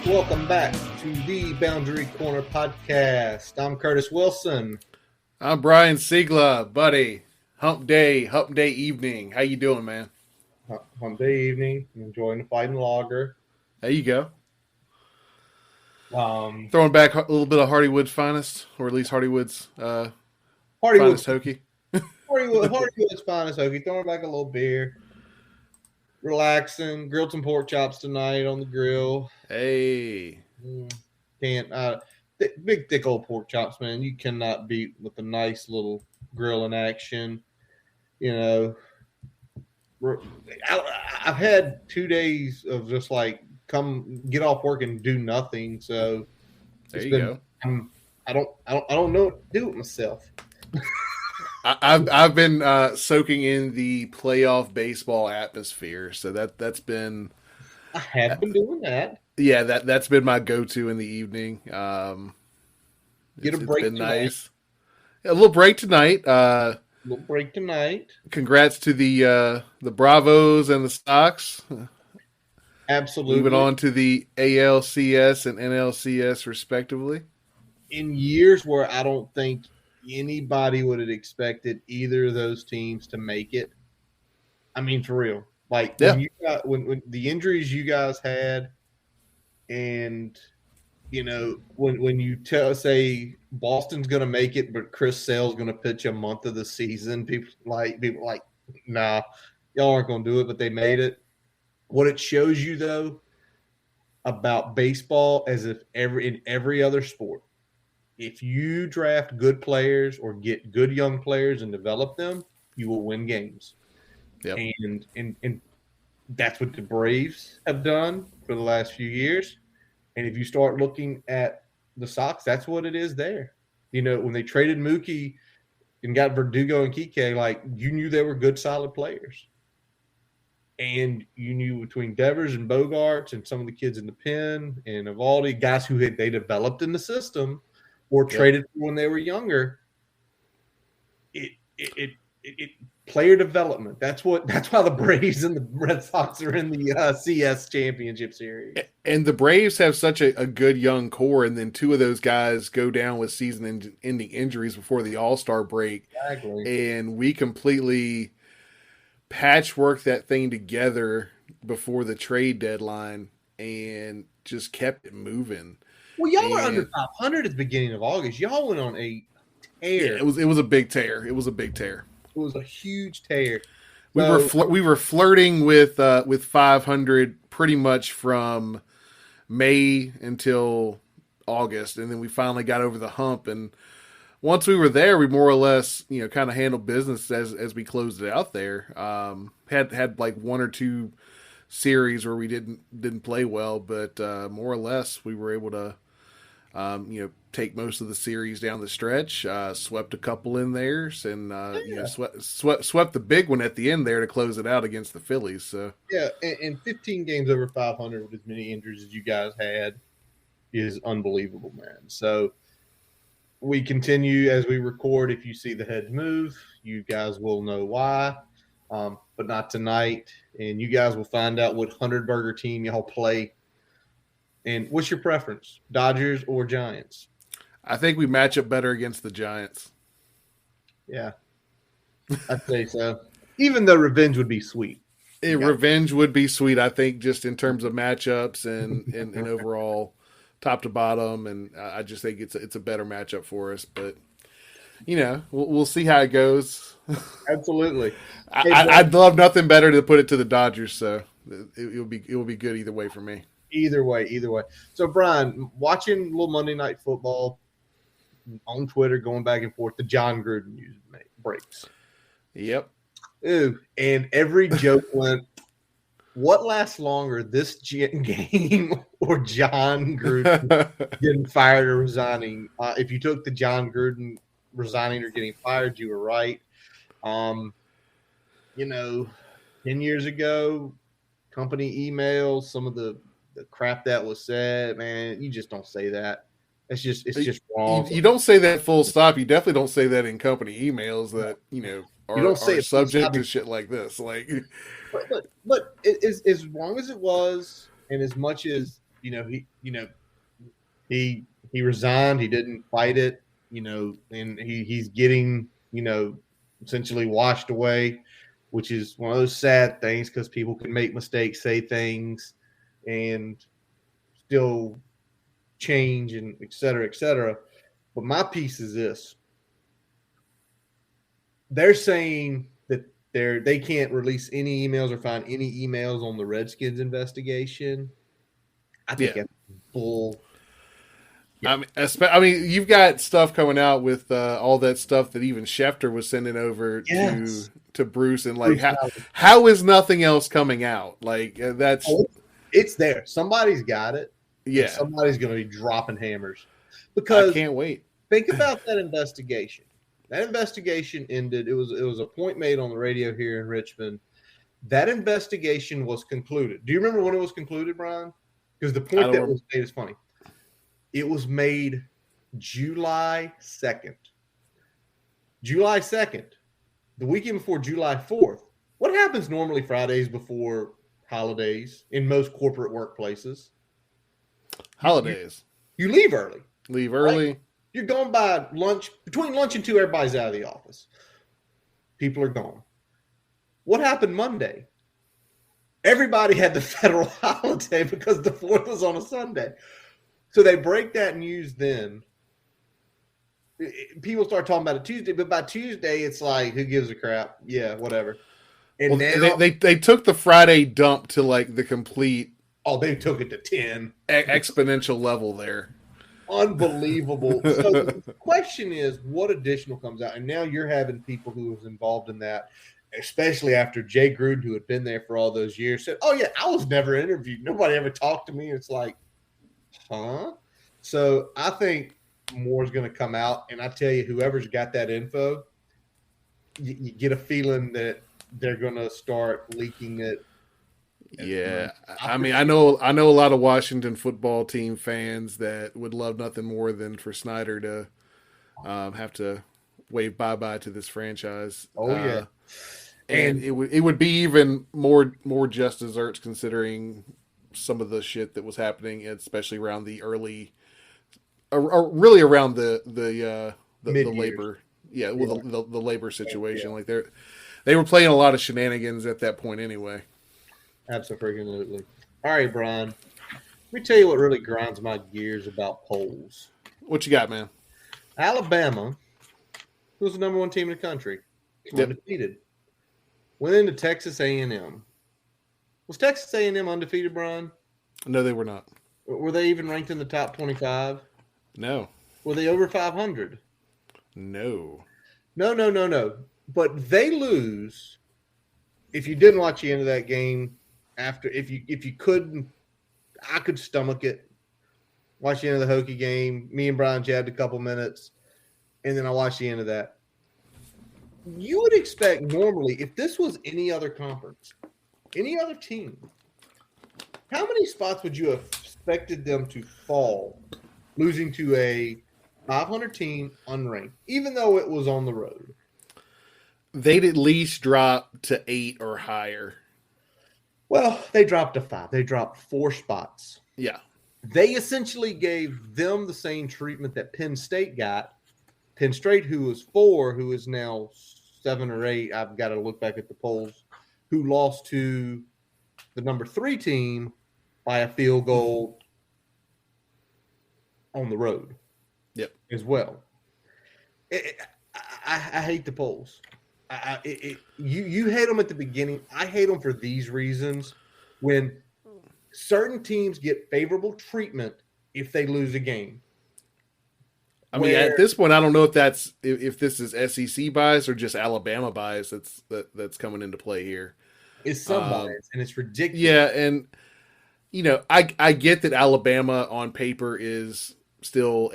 Welcome back to the Boundary Corner podcast. I'm Curtis Wilson. I'm Brian Siegler, buddy. Hump day evening. How you doing, man? Hump day evening. I'm enjoying the fighting lager. There you go. Throwing back a little bit of Hardywood's finest, or at least Hardywood's finest Hokie. Hardywood's finest Hokie. Throwing back a little beer. Relaxing. Grilled some pork chops tonight on the grill. Hey. Big, thick old pork chops, man. You cannot beat with a nice little grill in action. You know, I've had 2 days of just like come get off work and do nothing. So there you go. I don't know what to do with myself. I've been soaking in the playoff baseball atmosphere, so that's been. I have been doing that. Yeah, that's been my go-to in the evening. Get a break. It's been tonight. Nice. A little break tonight. Congrats to the Bravos and the Stocks. Absolutely. Moving on to the ALCS and NLCS respectively. In years where I don't think anybody would have expected either of those teams to make it. I mean, for real. Like when the injuries you guys had, and you know when you say Boston's going to make it, but Chris Sale's going to pitch a month of the season, people like nah, y'all aren't going to do it, but they made it. What it shows you though about baseball, as if in every other sport, if you draft good players or get good young players and develop them, you will win games. Yep. And that's what the Braves have done for the last few years. And if you start looking at the Sox, that's what it is there. You know, when they traded Mookie and got Verdugo and Kike, like you knew they were good, solid players. And you knew between Devers and Bogarts and some of the kids in the pen and Evaldi, guys who they developed in the system or traded for when they were younger. It player development. That's why the Braves and the Red Sox are in the CS Championship Series. And the Braves have such a good young core, and then two of those guys go down with season-ending injuries before the All-Star break. Exactly. And we completely patchworked that thing together before the trade deadline and just kept it moving. Well, y'all were under 500 at the beginning of August. Y'all went on a tear. Yeah, it was a big tear. It was a big tear. It was a huge tear. We were flirting with 500 pretty much from May until August, and then we finally got over the hump. And once we were there, we more or less kind of handled business as we closed it out there. Had like one or two series where we didn't play well, but more or less we were able to take most of the series down the stretch, swept a couple in theirs, and swept the big one at the end there to close it out against the Phillies. So yeah, and 15 games over 500 with as many injuries as you guys had is unbelievable, man. So we continue as we record. If you see the heads move, you guys will know why, but not tonight. And you guys will find out what 100-burger team y'all play. And what's your preference, Dodgers or Giants? I think we match up better against the Giants. Yeah, I'd say so. Even though revenge would be sweet. Revenge would be sweet, I think, just in terms of matchups and overall top to bottom. And I just think it's a better matchup for us. But, we'll see how it goes. Absolutely. I'd love nothing better to put it to the Dodgers. So it will be good either way for me. Either way. So, Brian, watching a little Monday Night Football on Twitter, going back and forth, the John Gruden news breaks. Yep. Ooh, and every joke went, what lasts longer, this game or John Gruden getting fired or resigning? If you took the John Gruden resigning or getting fired, you were right. 10 years ago, company emails, some of the crap that was said, man, you just don't say that. It's just wrong. You don't say that full stop. You definitely don't say that in company emails that, are subject to shit like this. Like, but as long as it was, and as much as he resigned. He didn't fight it, and he's getting, essentially washed away, which is one of those sad things because people can make mistakes, say things, and still change, and et cetera, et cetera. But my piece is this. They're saying that they can't release any emails or find any emails on the Redskins investigation. I think that's bull. Yeah. I mean, you've got stuff coming out with all that stuff that even Schefter was sending over to Bruce, and like, how is nothing else coming out? Like that's it's there. Somebody's got it. Yeah, somebody's going to be dropping hammers. Because I can't wait. Think about that investigation. That investigation ended. It was a point made on the radio here in Richmond. That investigation was concluded. Do you remember when it was concluded, Brian? Because the point that was made is funny. It was made July 2nd. July 2nd, the weekend before July 4th. What happens normally Fridays before holidays in most corporate workplaces? Holidays. You leave early. Leave early. Right? You're going by lunch. Between lunch and 2, everybody's out of the office. People are gone. What happened Monday? Everybody had the federal holiday because the 4th was on a Sunday. So they break that news then. People start talking about it Tuesday, but by Tuesday, it's like, who gives a crap? Yeah, whatever. And now they took the Friday dump to like the complete. Oh, they took it to 10. Exponential level there. Unbelievable. So the question is, what additional comes out? And now you're having people who was involved in that, especially after Jay Gruden, who had been there for all those years, said, oh, yeah, I was never interviewed. Nobody ever talked to me. It's like, huh? So I think more is going to come out. And I tell you, whoever's got that info, you get a feeling that they're going to start leaking it. Yeah, I mean, I know a lot of Washington football team fans that would love nothing more than for Snyder to have to wave bye-bye to this franchise. Oh yeah, and it would be even more just desserts considering some of the shit that was happening, especially around the early, really around the labor, the labor situation. Like they were playing a lot of shenanigans at that point anyway. Absolutely. All right, Brian. Let me tell you what really grinds my gears about polls. What you got, man? Alabama, who's the number 1 team in the country, undefeated, went into Texas A&M. Was Texas A&M undefeated, Brian? No, they were not. Were they even ranked in the top 25? No. Were they over 500? No. No. But they lose. If you didn't watch the end of that game, if you couldn't, I could stomach it. Watch the end of the Hokie game. Me and Brian jabbed a couple minutes, and then I watched the end of that. You would expect normally, if this was any other conference, any other team, how many spots would you have expected them to fall, losing to a 500 team unranked, even though it was on the road? They'd at least drop to 8 or higher. Well, they dropped to 5. They dropped 4 spots. Yeah. They essentially gave them the same treatment that Penn State got. Penn State, who was 4, who is now 7 or 8, I've got to look back at the polls, who lost to the number 3 team by a field goal on the road. Yep. As well. I hate the polls. You hate them at the beginning. I hate them for these reasons. When certain teams get favorable treatment if they lose a game. I mean, at this point, I don't know if this is SEC bias or just Alabama bias that's coming into play here. It's some bias, and it's ridiculous. Yeah, and I get that Alabama on paper is still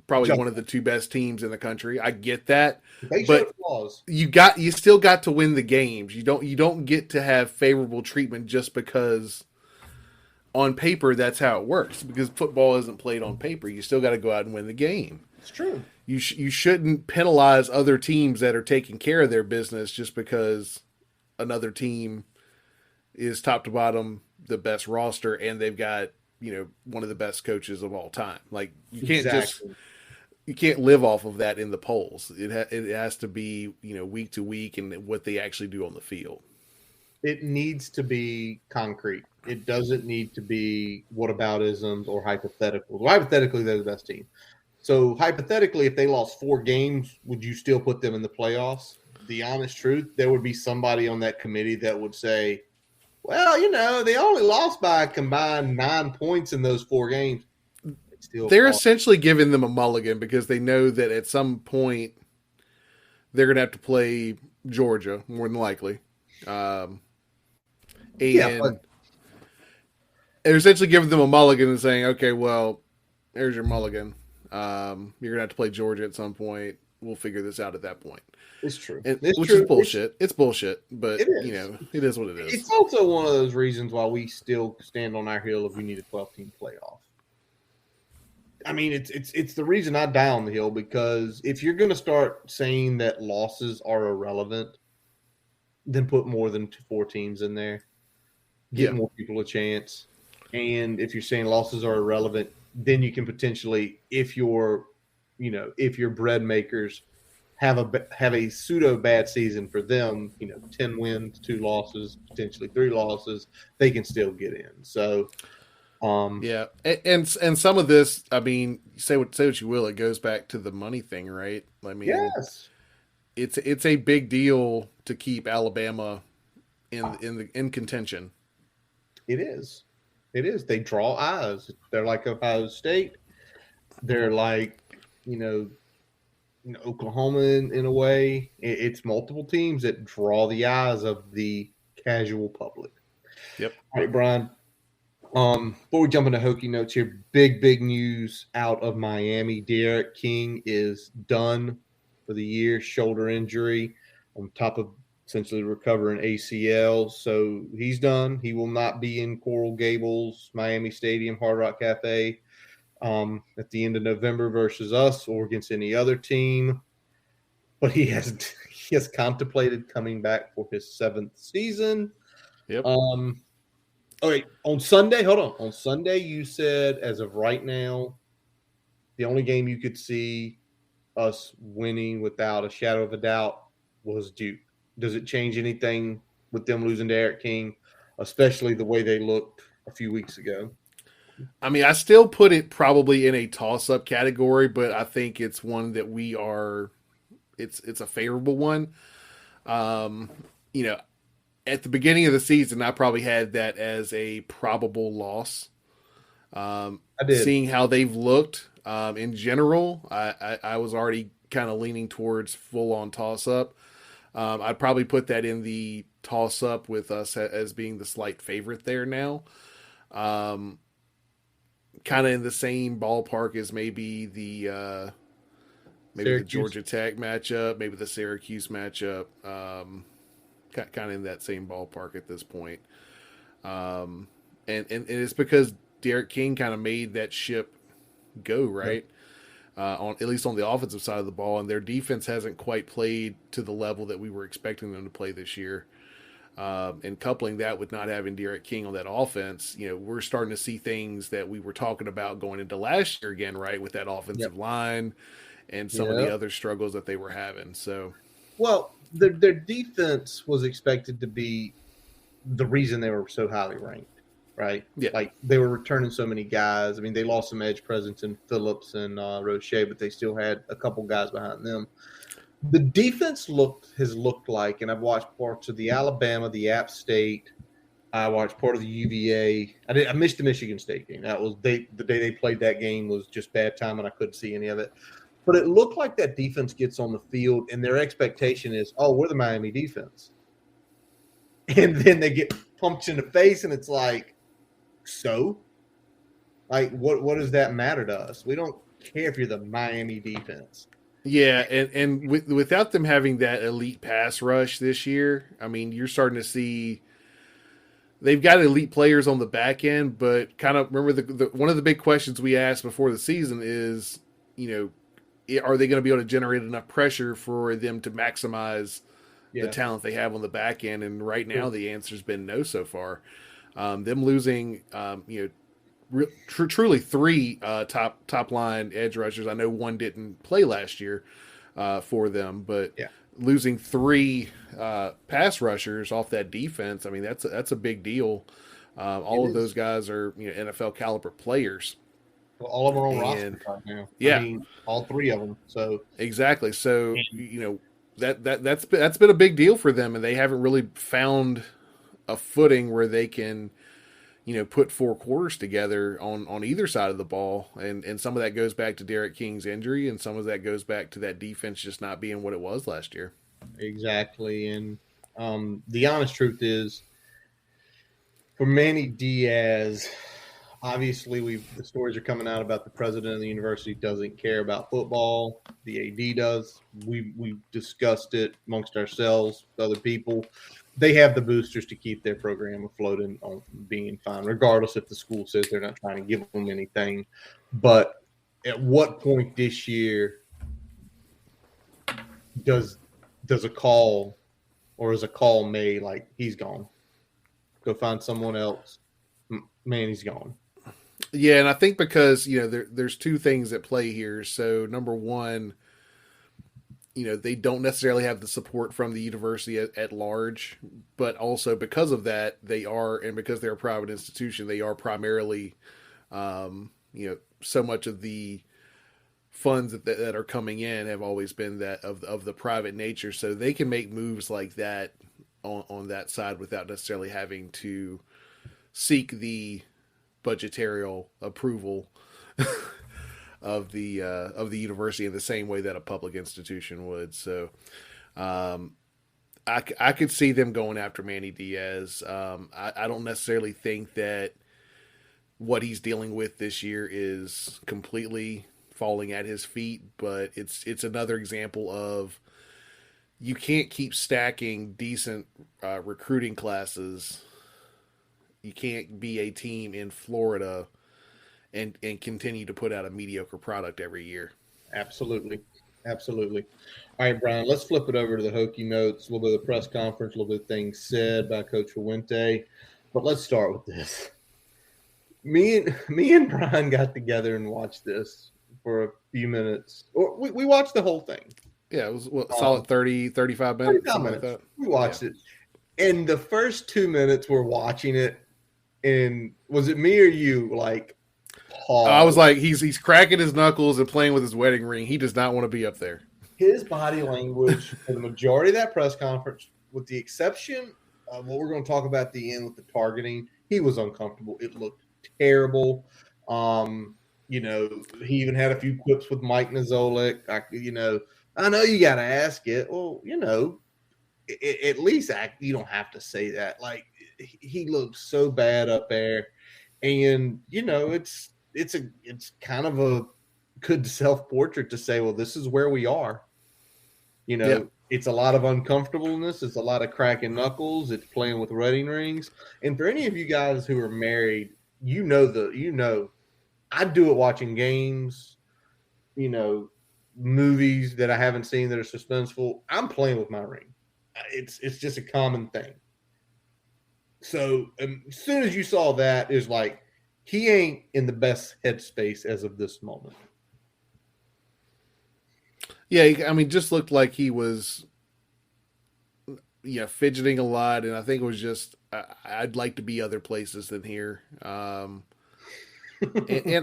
probably one of the 2 best teams in the country. I get that, but flaws. You still got to win the games. You don't get to have favorable treatment just because on paper that's how it works. Because football isn't played on paper. You still got to go out and win the game. It's true. You shouldn't penalize other teams that are taking care of their business just because another team is top to bottom the best roster and they've got one of the best coaches of all time. Like Exactly. you can't live off of that in the polls. It has to be week to week and what they actually do on the field. It needs to be concrete. It doesn't need to be whataboutisms or hypotheticals. Well, hypothetically, they're the best team. So hypothetically, if they lost 4 games, would you still put them in the playoffs? The honest truth, there would be somebody on that committee that would say, well, they only lost by a combined 9 points in those 4 games. They're essentially giving them a mulligan because they know that at some point they're going to have to play Georgia, more than likely. And they're essentially giving them a mulligan and saying, okay, well, there's your mulligan. You're going to have to play Georgia at some point. We'll figure this out at that point. It's true. Which is bullshit. It's bullshit, but it is what it is. It's also one of those reasons why we still stand on our hill if we need a 12-team playoff. I mean, it's the reason I die on the hill, because if you're going to start saying that losses are irrelevant, then put more than 4 teams in there. Get more people a chance. And if you're saying losses are irrelevant, then you can potentially, if your bread makers have a pseudo bad season for them, 10 wins, 2 losses, potentially 3 losses, they can still get in. So, and some of this, I mean, say what you will, it goes back to the money thing, right? I mean, yes, it's a big deal to keep Alabama in contention. It is. They draw eyes. They're like Ohio State. They're like, Oklahoma in a way. It's multiple teams that draw the eyes of the casual public. Yep. All right, Brian. Before we jump into Hokie notes here, big news out of Miami. Derek King is done for the year, shoulder injury, on top of essentially recovering ACL. So he's done. He will not be in Coral Gables, Miami Stadium, Hard Rock Cafe at the end of November versus us or against any other team. But he has contemplated coming back for his 7th season. Yep. All right, on Sunday, hold on. On Sunday, you said, as of right now, the only game you could see us winning without a shadow of a doubt was Duke. Does it change anything with them losing to Derek King, especially the way they looked a few weeks ago? I mean, I still put it probably in a toss-up category, but I think it's one that it's a favorable one. At the beginning of the season, I probably had that as a probable loss. I did. Seeing how they've looked in general, I was already kind of leaning towards full-on toss-up. I'd probably put that in the toss-up with us as being the slight favorite there now. Kind of in the same ballpark as maybe the Georgia Tech matchup, maybe the Syracuse matchup. Kind of in that same ballpark at this point. And it's because Derek King kind of made that ship go, right? On at least on the offensive side of the ball, and their defense hasn't quite played to the level that we were expecting them to play this year. And coupling that with not having Derek King on that offense, we're starting to see things that we were talking about going into last year again, right? With that offensive line and some of the other struggles that they were having. So, well, their defense was expected to be the reason they were so highly ranked, right? Yeah. Like, they were returning so many guys. I mean, they lost some edge presence in Phillips and Roche, but they still had a couple guys behind them. The defense has looked like, and I've watched parts of the Alabama, the App State. I watched part of the UVA. I missed the Michigan State game. That was the day they played that game was just bad time, and I couldn't see any of it. But it looked like that defense gets on the field, and their expectation is, we're the Miami defense. And then they get pumped in the face, and it's like, so? Like, what does that matter to us? We don't care if you're the Miami defense. Yeah, and without them having that elite pass rush this year, I mean, you're starting to see they've got elite players on the back end, but kind of remember the one of the big questions we asked before the season is, are they going to be able to generate enough pressure for them to maximize the talent they have on the back end? And right now, the answer's been no so far. Them losing, truly three top line edge rushers. I know one didn't play last year for them, but Yeah. losing three pass rushers off that defense, I mean that's a big deal. All of those guys are NFL caliber players. Well, all of them are on roster right now. Yeah, I mean, all three of them. So exactly. So that's been a big deal for them, and they haven't really found a footing where they can put four quarters together on either side of the ball. And some of that goes back to Derek King's injury, and some of that goes back to that defense just not being what it was last year. Exactly. And the honest truth is, for Manny Diaz, obviously the stories are coming out about the president of the university doesn't care about football. The AD does. We discussed it amongst ourselves, other people. They have the boosters to keep their program afloat and being fine, regardless if the school says they're not trying to give them anything. But at what point this year does a call, or is a call made like he's gone? Go find someone else. Man, he's gone. Yeah, and I think because there's two things at play here. So number one, they don't necessarily have the support from the university at large, but also because of that, and because they're a private institution, they are primarily, so much of the funds that are coming in have always been that of the private nature. So they can make moves like that on that side without necessarily having to seek the budgetary approval of the university in the same way that a public institution would. So I could see them going after Manny Diaz. I don't necessarily think that what he's dealing with this year is completely falling at his feet, but it's another example of you can't keep stacking decent recruiting classes. You can't be a team in Florida and continue to put out a mediocre product every year. Absolutely. Absolutely. All right, Brian, let's flip it over to the Hokie notes, a little bit of the press conference, a little bit of things said by Coach Fuente. But let's start with this. Me and Brian got together and watched this for a few minutes. Or we watched the whole thing. Yeah, it was solid 30, 35 minutes. 35 minutes. Like that. We watched it. And the first 2 minutes we're watching it, and was it me or you, like, pause? I was like, he's cracking his knuckles and playing with his wedding ring. He does not want to be up there. His body language for the majority of that press conference, with the exception of what we're going to talk about at the end with the targeting, he was uncomfortable. It looked terrible. He even had a few clips with Mike Nizolik. I know you got to ask it. Well, at least you don't have to say that. Like, he looked so bad up there, and it's kind of a good self-portrait to say, well, this is where we are. It's a lot of uncomfortableness. It's a lot of cracking knuckles. It's playing with wedding rings. And for any of you guys who are married, I do it watching games, movies that I haven't seen that are suspenseful. I'm playing with my ring. It's just a common thing. So as soon as you saw that, it's like he ain't in the best headspace as of this moment. Yeah, I mean, just looked like he was, fidgeting a lot, and I think it was just I'd like to be other places than here. And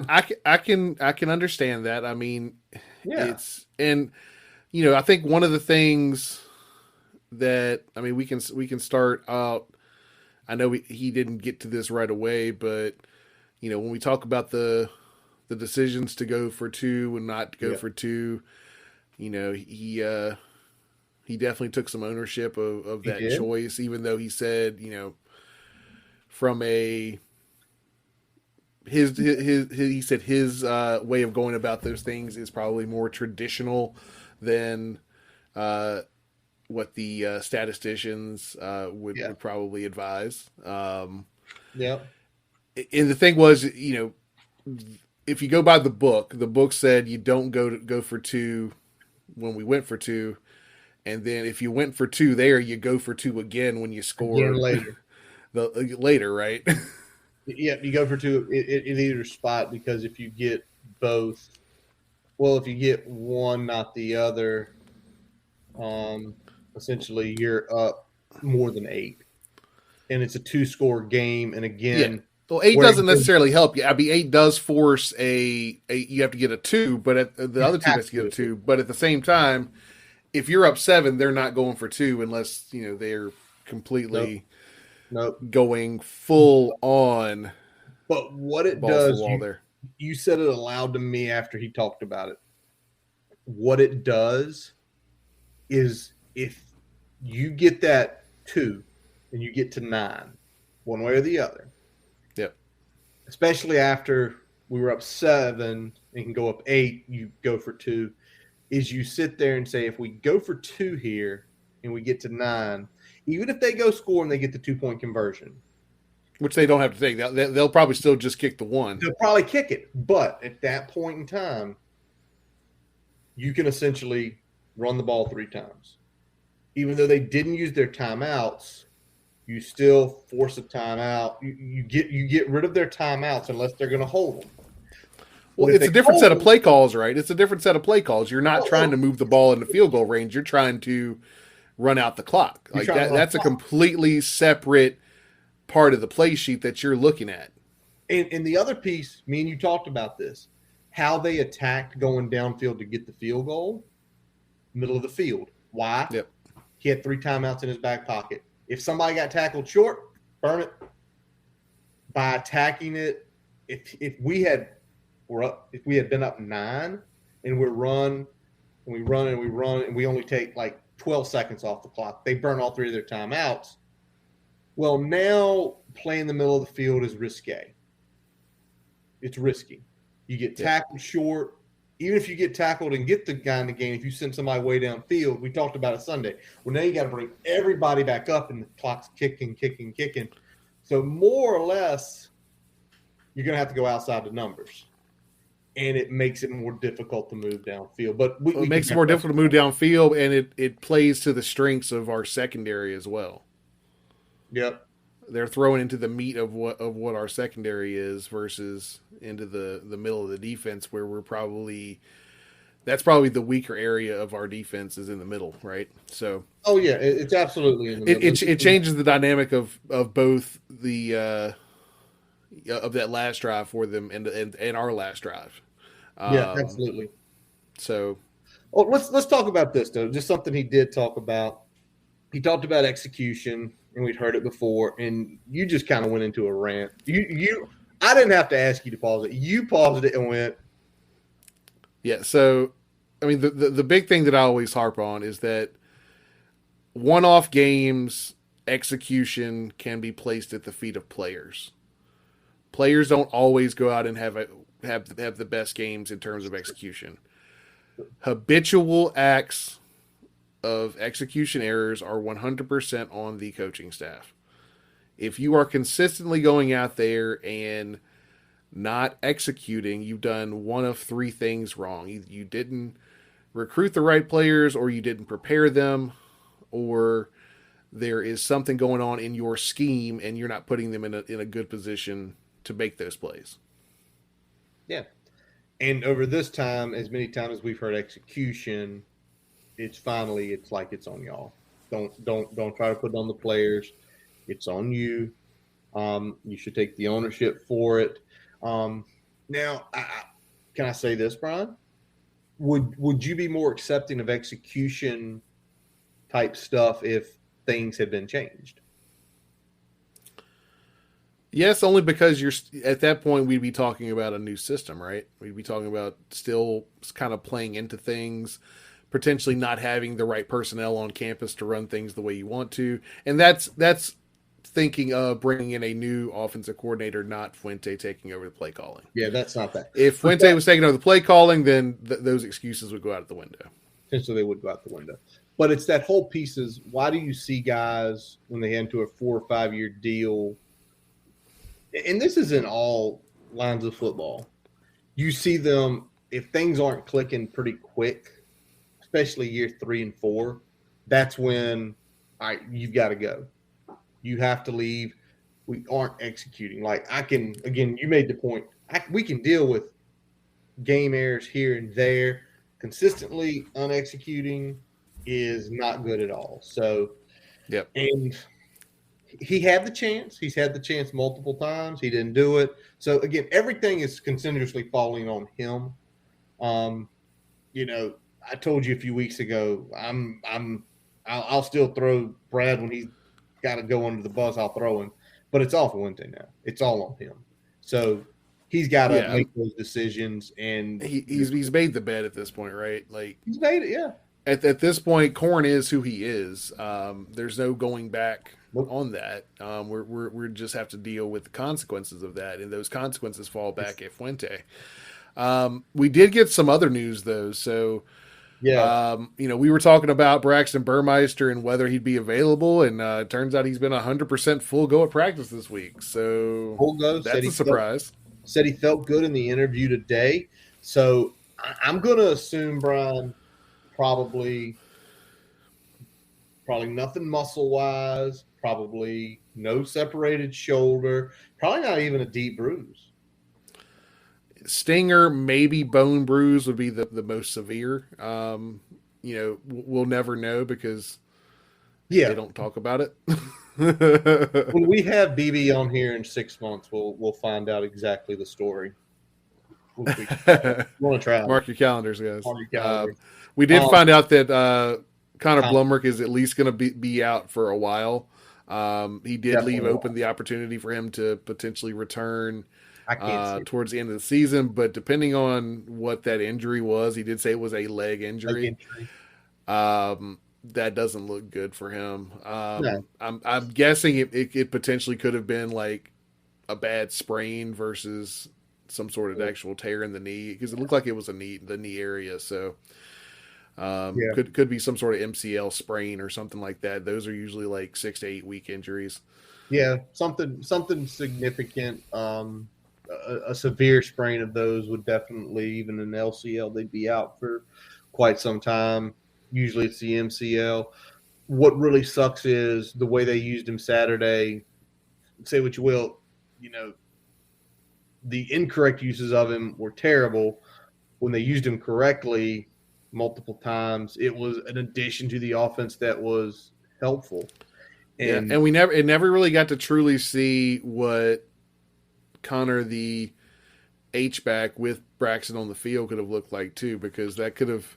I can understand that. I mean, yeah. I think one of the things that we can start out. I know he didn't get to this right away, but when we talk about the decisions to go for two and not to go for two, he definitely took some ownership of that choice, even though he said, from he said his way of going about those things is probably more traditional than what the statisticians would probably advise. Yeah. And the thing was, if you go by the book said you don't go for two when we went for two, and then if you went for two there, you go for two again when you score later. Later, right? Yeah, you go for two in either spot, because if you get both, well, if you get one, not the other, essentially you're up more than 8, and it's a 2-score game. And Yeah. again, Well, 8 where doesn't necessarily help you. I mean, 8 does force you have to get a 2, but the other team has to get a 2. But at the same time, if you're up 7, they're not going for 2 unless they're completely nope. going full on. But what it balls to the does, wall there. You said it aloud to me after he talked about it. What it does is if you get that 2 and you get to 9, one way or the other. Yep. Especially after we were up 7 and can go up 8, you go for 2. Is you sit there and say, if we go for 2 here and we get to 9, even if they go score and they get the 2-point conversion, which they don't have to take, they'll probably still just kick the 1. They'll probably kick it, but at that point in time, you can essentially run the ball 3 times. Even though they didn't use their timeouts, you still force a timeout. You get rid of their timeouts unless they're going to hold them. Well, it's a different set of play calls, right? It's a different set of play calls. You're not trying to move the ball into field goal range. You're trying to run out the clock. Like that's a completely separate part of the play sheet that you're looking at. And the other piece, me and you talked about this, how they attacked going downfield to get the field goal, middle of the field. Why? Yep. He had 3 timeouts in his back pocket. If somebody got tackled short, burn it. By attacking it, if we had been up 9 and we run and we only take like 12 seconds off the clock, they burn all 3 of their timeouts. Well, now playing the middle of the field is risque. It's risky. You get tackled short. Even if you get tackled and get the guy in the game, if you send somebody way downfield, we talked about it Sunday. Well, now you got to bring everybody back up, and the clock's kicking. So more or less, you're going to have to go outside the numbers, and it makes it more difficult to move downfield. But it makes it more difficult to move downfield, and it plays to the strengths of our secondary as well. Yep. They're throwing into the meat of what our secondary is versus into the middle of the defense, where that's probably the weaker area of our defense is in the middle, right? So it's absolutely in the middle. It changes the dynamic of both the of that last drive for them and our last drive. Absolutely. So let's talk about this though. Just something he did talk about. He talked about execution. And we'd heard it before, and you just kind of went into a rant. I didn't have to ask you to pause it. You paused it and went. Yeah. So, I mean, the big thing that I always harp on is that one-off games execution can be placed at the feet of players. Players don't always go out and have the best games in terms of execution. Habitual acts of execution errors are 100% on the coaching staff. If you are consistently going out there and not executing, you've done one of 3 things wrong. You didn't recruit the right players, or you didn't prepare them, or there is something going on in your scheme and you're not putting them in a good position to make those plays. Yeah. And over this time, as many times as we've heard execution, it's like it's on y'all. Don't try to put it on the players. It's on you. You should take the ownership for it. Now, can I say this, Brian? Would you be more accepting of execution type stuff if things had been changed? Yes, only because at that point we'd be talking about a new system, right? We'd be talking about still kind of playing into things, potentially not having the right personnel on campus to run things the way you want to. And that's thinking of bringing in a new offensive coordinator, not Fuente taking over the play calling. Yeah, that's not that. If Fuente was taking over the play calling, then those excuses would go out the window. Potentially they would go out the window. But it's that whole piece is, why do you see guys when they get into a 4 or 5 year deal, and this is in all lines of football, you see them, if things aren't clicking pretty quick, especially year 3 and 4, that's when you've got to go. You have to leave. we aren't executing. Like again, you made the point. We can deal with game errors here and there. Consistently unexecuting is not good at all. So, yep. And he had the chance. He's had the chance multiple times. He didn't do it. So again, everything is continuously falling on him. I told you a few weeks ago, I'll still throw Brad when he's got to go under the bus. I'll throw him, but it's all Fuente now. It's all on him. So he's got to make those decisions, and he's made the bed at this point, right? Like he's made it, yeah. At this point, Corn is who he is. There's no going back on that. We just have to deal with the consequences of that, and those consequences fall back at Fuente. We did get some other news though, so. Yeah. We were talking about Braxton Burmeister and whether he'd be available, and it turns out he's been 100% full go at practice this week. So full go. That's a surprise. Said he felt good in the interview today. So I'm going to assume, Brian, probably nothing muscle-wise, probably no separated shoulder, probably not even a deep bruise. Stinger, maybe bone bruise would be the most severe. We'll never know because they don't talk about it. When we have BB on here in 6 months, we'll find out exactly the story. Want to try? Mark your calendars, guys. Mark your calendars. We did find out that Connor Blumrick is at least going to be out for a while. He did leave open the opportunity for him to potentially return towards the end of the season, but depending on what that injury was, he did say it was a leg injury. That doesn't look good for him. No. I'm guessing it potentially could have been like a bad sprain versus some sort of actual tear in the knee, because it looked like it was the knee area. So could be some sort of MCL sprain or something like that. Those are usually like 6 to 8 week injuries. Yeah, something significant. A severe sprain of those would definitely, even an LCL, they'd be out for quite some time. Usually it's the MCL. What really sucks is the way they used him Saturday. Say what you will, the incorrect uses of him were terrible. When they used him correctly multiple times, it was an addition to the offense that was helpful. And it never really got to truly see what Connor, the H-back with Braxton on the field, could have looked like too, because that could have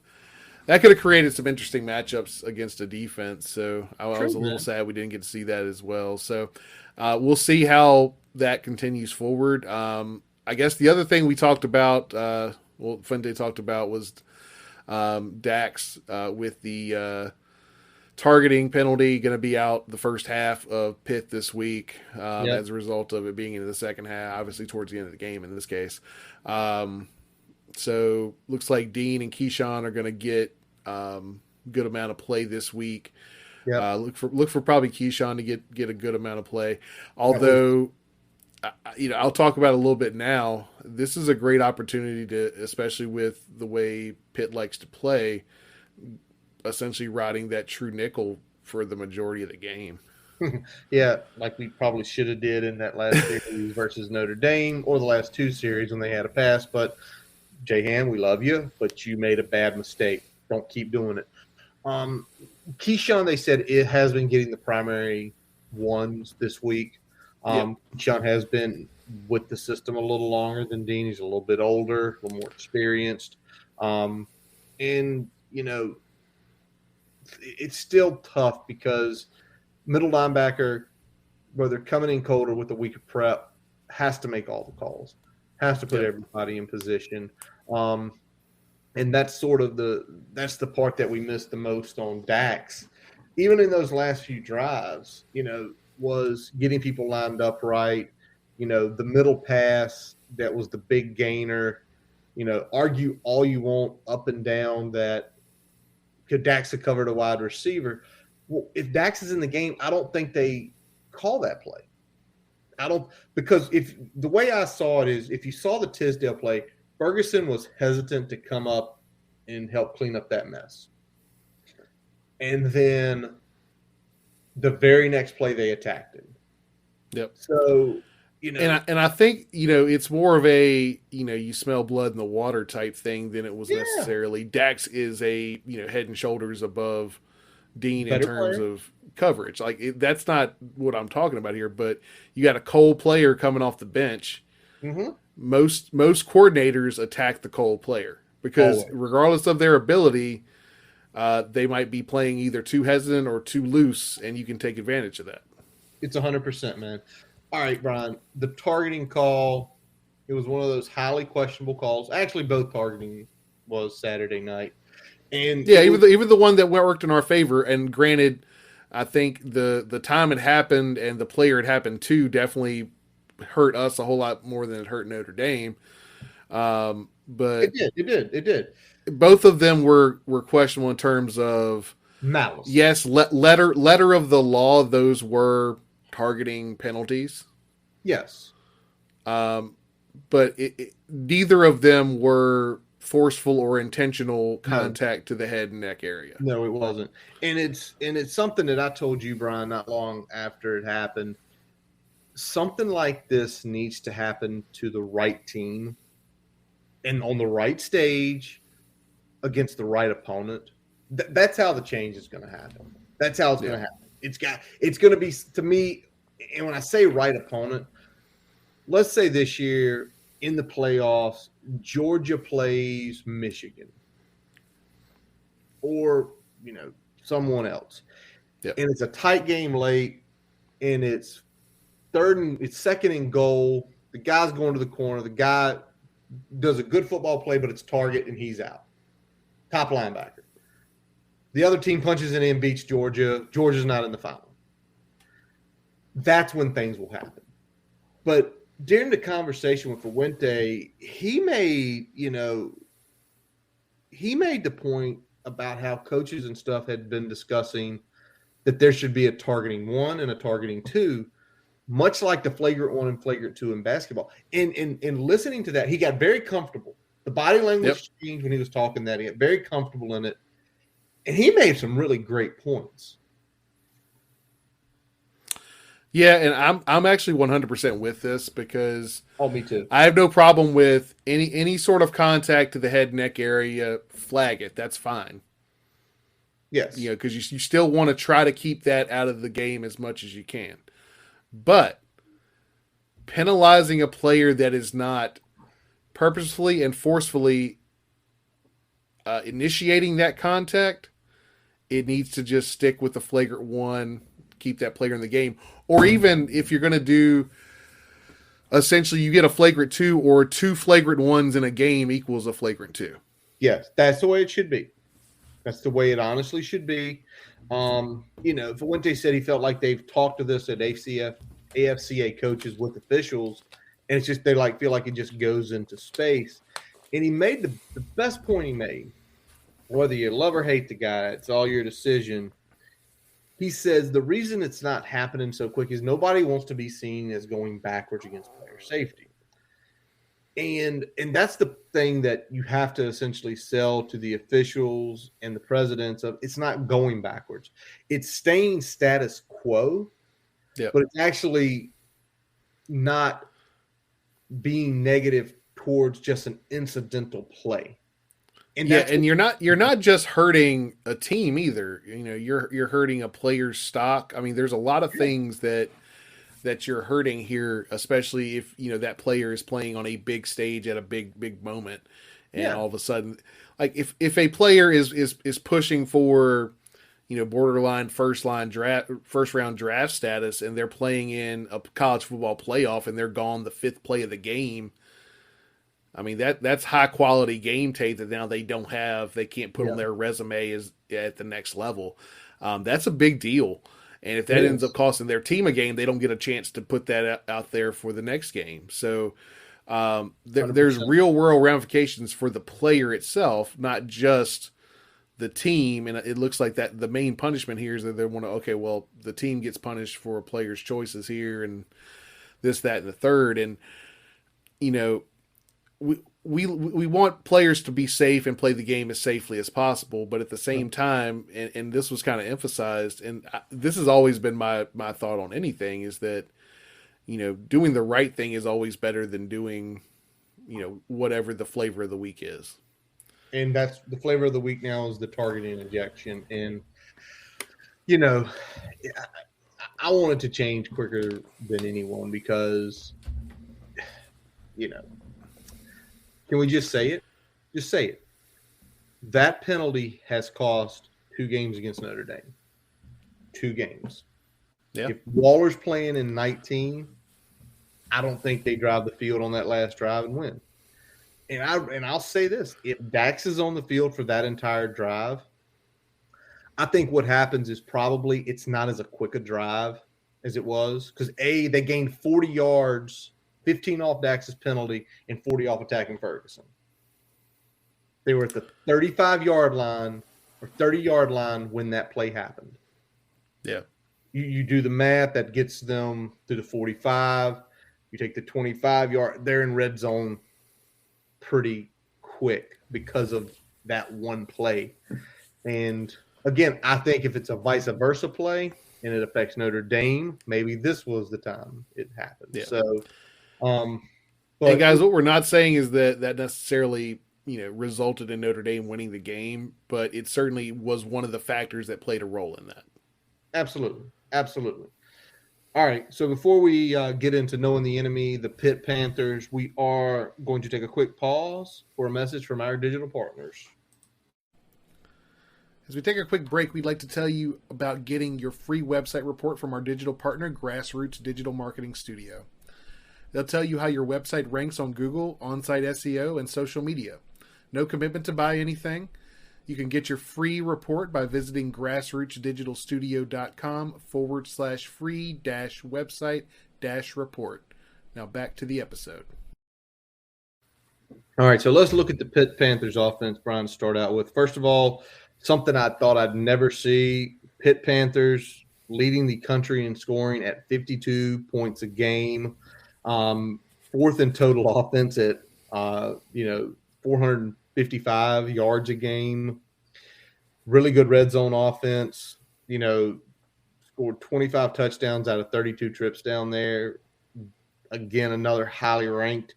created some interesting matchups against a defense. So I was a little sad we didn't get to see that as well. So we'll see how that continues forward. I guess the other thing we talked about, Fuente talked about, was Dax with the targeting penalty going to be out the first half of Pitt this week as a result of it being in the second half, obviously towards the end of the game in this case. So looks like Dean and Keyshawn are going to get good amount of play this week. Look for probably Keyshawn to get a good amount of play. Although, I'll talk about it a little bit now. This is a great opportunity to, especially with the way Pitt likes to play, essentially riding that true nickel for the majority of the game. Yeah, like we probably should have did in that last series versus Notre Dame, or the last two series when they had a pass. But J-Han, we love you, but you made a bad mistake. Don't keep doing it. Keyshawn, they said, it has been getting the primary ones this week. Keyshawn has been with the system a little longer than Dean. He's a little bit older, a little more experienced. It's still tough because middle linebacker, whether coming in cold or with a week of prep, has to make all the calls, has to put everybody in position. And that's sort of that's the part that we missed the most on Dax. Even in those last few drives, was getting people lined up right. The middle pass that was the big gainer. Argue all you want up and down that could Dax have covered a wide receiver. Well, if Dax is in the game, I don't think they call that play. Because if the way I saw it is, if you saw the Tisdale play, Ferguson was hesitant to come up and help clean up that mess. And then the very next play they attacked him. Yep. So, And I think, it's more of a, you smell blood in the water type thing than it was yeah, necessarily. Dax is a, head and shoulders above Dean in better terms player. of coverage. Like that's not what I'm talking about here, but you got a Cole player coming off the bench. Mm-hmm. Most coordinators attack the Cole player because Always. regardless of their ability, they might be playing either too hesitant or too loose, and you can take advantage of that. It's 100%, man. All right, Brian. The targeting call, it was one of those highly questionable calls. Actually, both targeting was Saturday night. And yeah, even the one that worked in our favor. And granted, I think the time it happened and the player it happened to definitely hurt us a whole lot more than it hurt Notre Dame. But it did. Both of them were questionable in terms of malice. Yes, letter of the law. Those were targeting penalties. Yes, but neither of them were forceful or intentional contact to the head and neck area. No, it wasn't. And it's something that I told you, Brian, not long after it happened. Something like this needs to happen to the right team and on the right stage against the right opponent. That's how the change is going to happen. That's how it's going to happen. It's going to be, to me, and when I say right opponent, let's say this year in the playoffs, Georgia plays Michigan or, someone else. Yep. And it's a tight game late and it's second and goal. The guy's going to the corner. The guy does a good football play, but it's target and he's out. Top linebacker. The other team punches it in, beats Georgia. Georgia's not in the final. That's when things will happen. But during the conversation with Fuente, he made the point about how coaches and stuff had been discussing that there should be a targeting 1 and a targeting 2, much like the flagrant 1 and flagrant 2 in basketball. And listening to that, he got very comfortable. The body language changed when he was talking that. He got very comfortable in it. And he made some really great points. Yeah, and I'm actually 100% with this because me too. I have no problem with any sort of contact to the head neck area. Flag it. That's fine. Yes. Because you still want to try to keep that out of the game as much as you can. But penalizing a player that is not purposefully and forcefully initiating that contact, it needs to just stick with the flagrant 1, keep that player in the game. Or even if you're going to do, essentially you get a flagrant 2 or 2 flagrant 1s in a game equals a flagrant 2. Yes, that's the way it should be. That's the way it honestly should be. Fuente said he felt like they've talked to this at AFCA coaches with officials, and it's just they feel like it just goes into space. And he made the best point he made. Whether you love or hate the guy, it's all your decision. He says the reason it's not happening so quick is nobody wants to be seen as going backwards against player safety. And that's the thing that you have to essentially sell to the officials and the presidents of. It's not going backwards. It's staying status quo, but it's actually not being negative towards just an incidental play. And and you're not just hurting a team either. You're hurting a player's stock. I mean, there's a lot of things that you're hurting here, especially if that player is playing on a big stage at a big moment, and all of a sudden, like if a player is pushing for borderline first round draft status, and they're playing in a college football playoff, and they're gone the 5th play of the game. I mean, that's high quality game tape that now they can't put on their resume as at the next level. That's a big deal. And if that ends up costing their team a game, they don't get a chance to put that out there for the next game. So there's real world ramifications for the player itself, not just the team. And it looks like that the main punishment here is that they want to, the team gets punished for a player's choices here and this, that, and the third. And, we want players to be safe and play the game as safely as possible, but at the same time, and this was kind of emphasized, and this has always been my thought on anything, is that doing the right thing is always better than doing, whatever the flavor of the week is. And that's the flavor of the week now is the targeting injection. And, I want it to change quicker than anyone because, can we just say it? Just say it. That penalty has cost 2 games against Notre Dame. 2 games. Yeah. If Waller's playing in 19, I don't think they drive the field on that last drive and win. And I'll say this: if Dax is on the field for that entire drive, I think what happens is probably it's not as a quick a drive as it was because they gained 40 yards, 15 off Dax's penalty, and 40 off attacking Ferguson. They were at the 35-yard line or 30-yard line when that play happened. Yeah. You do the math, that gets them to the 45. You take the 25-yard, they're in red zone pretty quick because of that one play. And again, I think if it's a vice versa play and it affects Notre Dame, maybe this was the time it happened. Yeah. So, but guys, what we're not saying is that necessarily, resulted in Notre Dame winning the game, but it certainly was one of the factors that played a role in that. Absolutely. Absolutely. All right. So before we get into knowing the enemy, the Pitt Panthers, we are going to take a quick pause for a message from our digital partners. As we take a quick break, we'd like to tell you about getting your free website report from our digital partner, Grassroots Digital Marketing Studio. They'll tell you how your website ranks on Google, on-site SEO, and social media. No commitment to buy anything. You can get your free report by visiting grassrootsdigitalstudio.com/free-website-report. Now back to the episode. All right, so let's look at the Pitt Panthers offense, Brian, to start out with. First of all, something I thought I'd never see, Pitt Panthers leading the country in scoring at 52 points a game. 4th in total offense at, 455 yards a game. Really good red zone offense, scored 25 touchdowns out of 32 trips down there. Again, another highly ranked.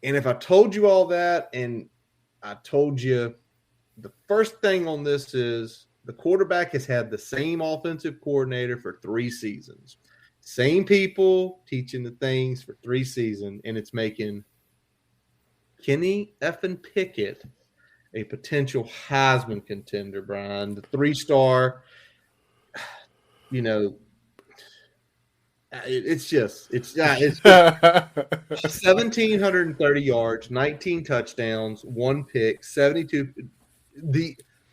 And if I told you all that and I told you the first thing on this is the quarterback has had the same offensive coordinator for 3 seasons. Same people teaching the things for 3 seasons, and it's making Kenny Pickett a potential Heisman contender, Brian. The 3-star, it's 1,730 yards, 19 touchdowns, 1 pick, 72.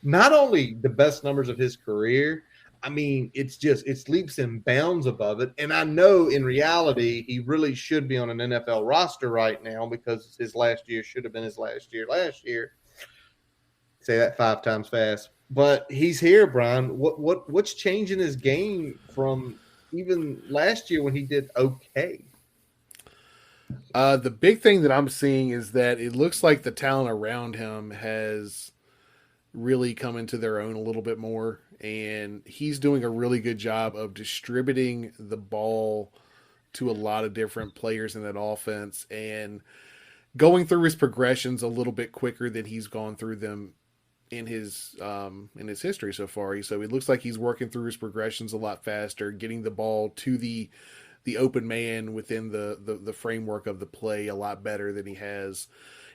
Not only the best numbers of his career, I mean, it's leaps and bounds above it. And I know in reality, he really should be on an NFL roster right now because his last year should have been his last year. Say that 5 times fast. But he's here, Brian. What's changing his game from even last year when he did okay? The big thing that I'm seeing is that it looks like the talent around him has really come into their own a little bit more. And he's doing a really good job of distributing the ball to a lot of different players in that offense and going through his progressions a little bit quicker than he's gone through them in his history so far. So it looks like he's working through his progressions a lot faster, getting the ball to the open man within the framework of the play a lot better than he has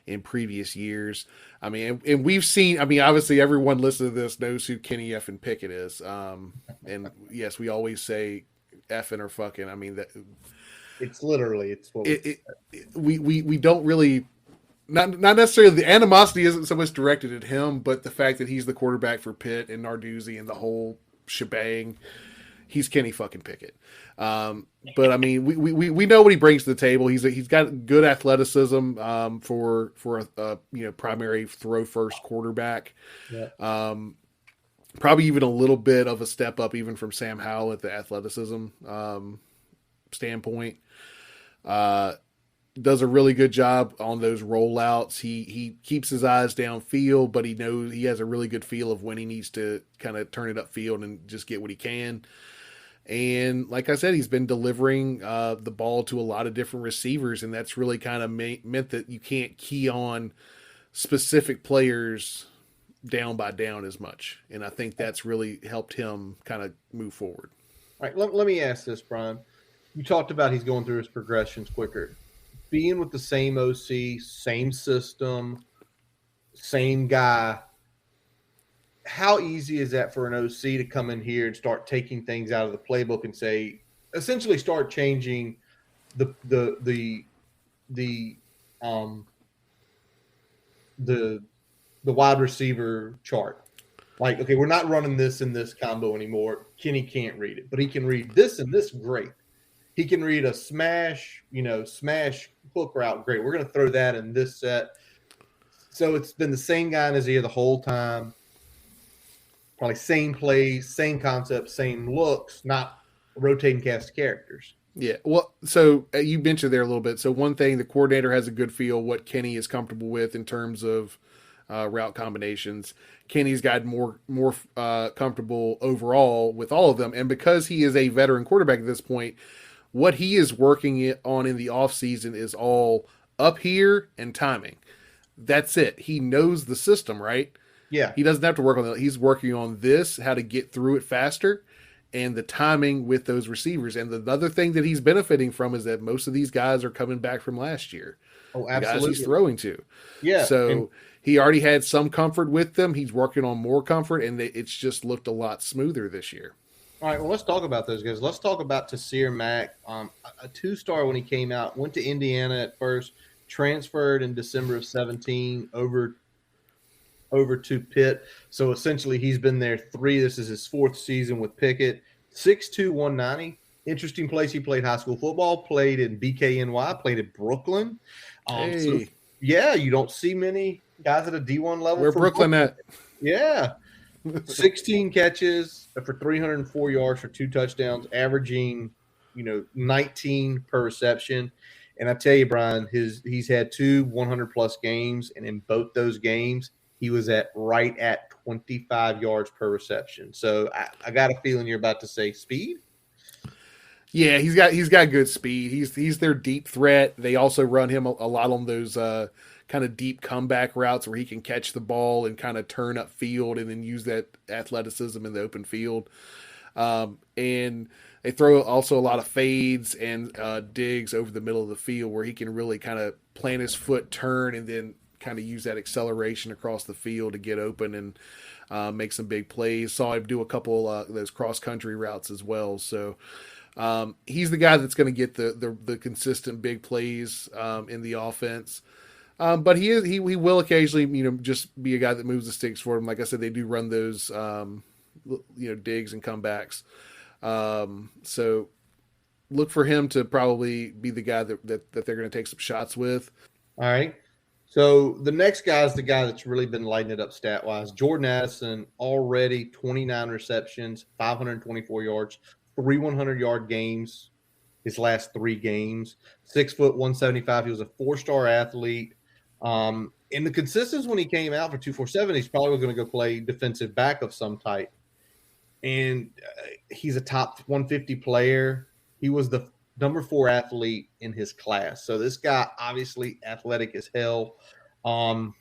in previous years. I mean, and we've seen, obviously everyone listening to this knows who Kenny Pickett is. And yes, we always say effing or fucking. I mean, that it's literally, it's what we don't really, not necessarily the animosity isn't so much directed at him, but the fact that he's the quarterback for Pitt and Narduzzi and the whole shebang. He's Kenny fucking Pickett. But I mean, we know what he brings to the table. He's got good athleticism for a primary throw first quarterback. Yeah. Probably even a little bit of a step up even from Sam Howell at the athleticism standpoint. Does a really good job on those rollouts. He keeps his eyes downfield, but he knows he has a really good feel of when he needs to kind of turn it upfield and just get what he can. And like I said, he's been delivering the ball to a lot of different receivers, and that's really kind of meant that you can't key on specific players down by down as much. And I think that's really helped him kind of move forward. All right, let me ask this, Brian. You talked about he's going through his progressions quicker. Being with the same OC, same system, same guy, how easy is that for an OC to come in here and start taking things out of the playbook and say, essentially start changing the wide receiver chart? Like, okay, we're not running this in this combo anymore. Kenny can't read it, but he can read this and this great. He can read a smash hook route great. We're going to throw that in this set. So it's been the same guy in his ear the whole time. Probably same plays, same concepts, same looks, not rotating cast of characters. Yeah, well, so you mentioned there a little bit. So one thing, the coordinator has a good feel what Kenny is comfortable with in terms of route combinations. Kenny's got more comfortable overall with all of them, and because he is a veteran quarterback at this point, what he is working on in the offseason is all up here and timing. That's it. He knows the system, right? Yeah. He doesn't have to work on that. He's working on this, how to get through it faster, and the timing with those receivers. And the other thing that he's benefiting from is that most of these guys are coming back from last year. Oh, absolutely. The guys he's throwing to. Yeah. So he already had some comfort with them. He's working on more comfort, and it's just looked a lot smoother this year. All right, well, let's talk about those guys. Let's talk about Tasir Mack, a two-star when he came out, went to Indiana at first, transferred in December of 17 over to Pitt. So essentially he's been there 3. This is his 4th season with Pickett. 6'2", 190. Interesting place. He played high school football, played in BKNY, played at Brooklyn. So, yeah, you don't see many guys at a D1 level. Where Brooklyn at? Yeah. 16 catches for 304 yards for 2 touchdowns, averaging, 19 per reception. And I tell you, Brian, he's had 2 100-plus games, and in both those games, he was right at 25 yards per reception. So I got a feeling you're about to say speed. Yeah, he's got good speed. He's their deep threat. They also run him a lot on those kind of deep comeback routes where he can catch the ball and kind of turn up field and then use that athleticism in the open field. And they throw also a lot of fades and digs over the middle of the field where he can really kind of plant his foot, turn, and then kind of use that acceleration across the field to get open and make some big plays. Saw him do a couple of those cross-country routes as well. So he's the guy that's going to get the consistent big plays in the offense. But he will occasionally, just be a guy that moves the sticks for him. Like I said, they do run those, digs and comebacks. So look for him to probably be the guy that they're going to take some shots with. All right. So the next guy is the guy that's really been lighting it up stat-wise. Jordan Addison, already 29 receptions, 524 yards, 3 100-yard games his last 3 games. 6 foot, 175. He was a 4-star athlete. And the consistency when he came out for 247, he's probably going to go play defensive back of some type. And he's a top 150 player. He was the number 4 athlete in his class. So this guy, obviously athletic as hell. 9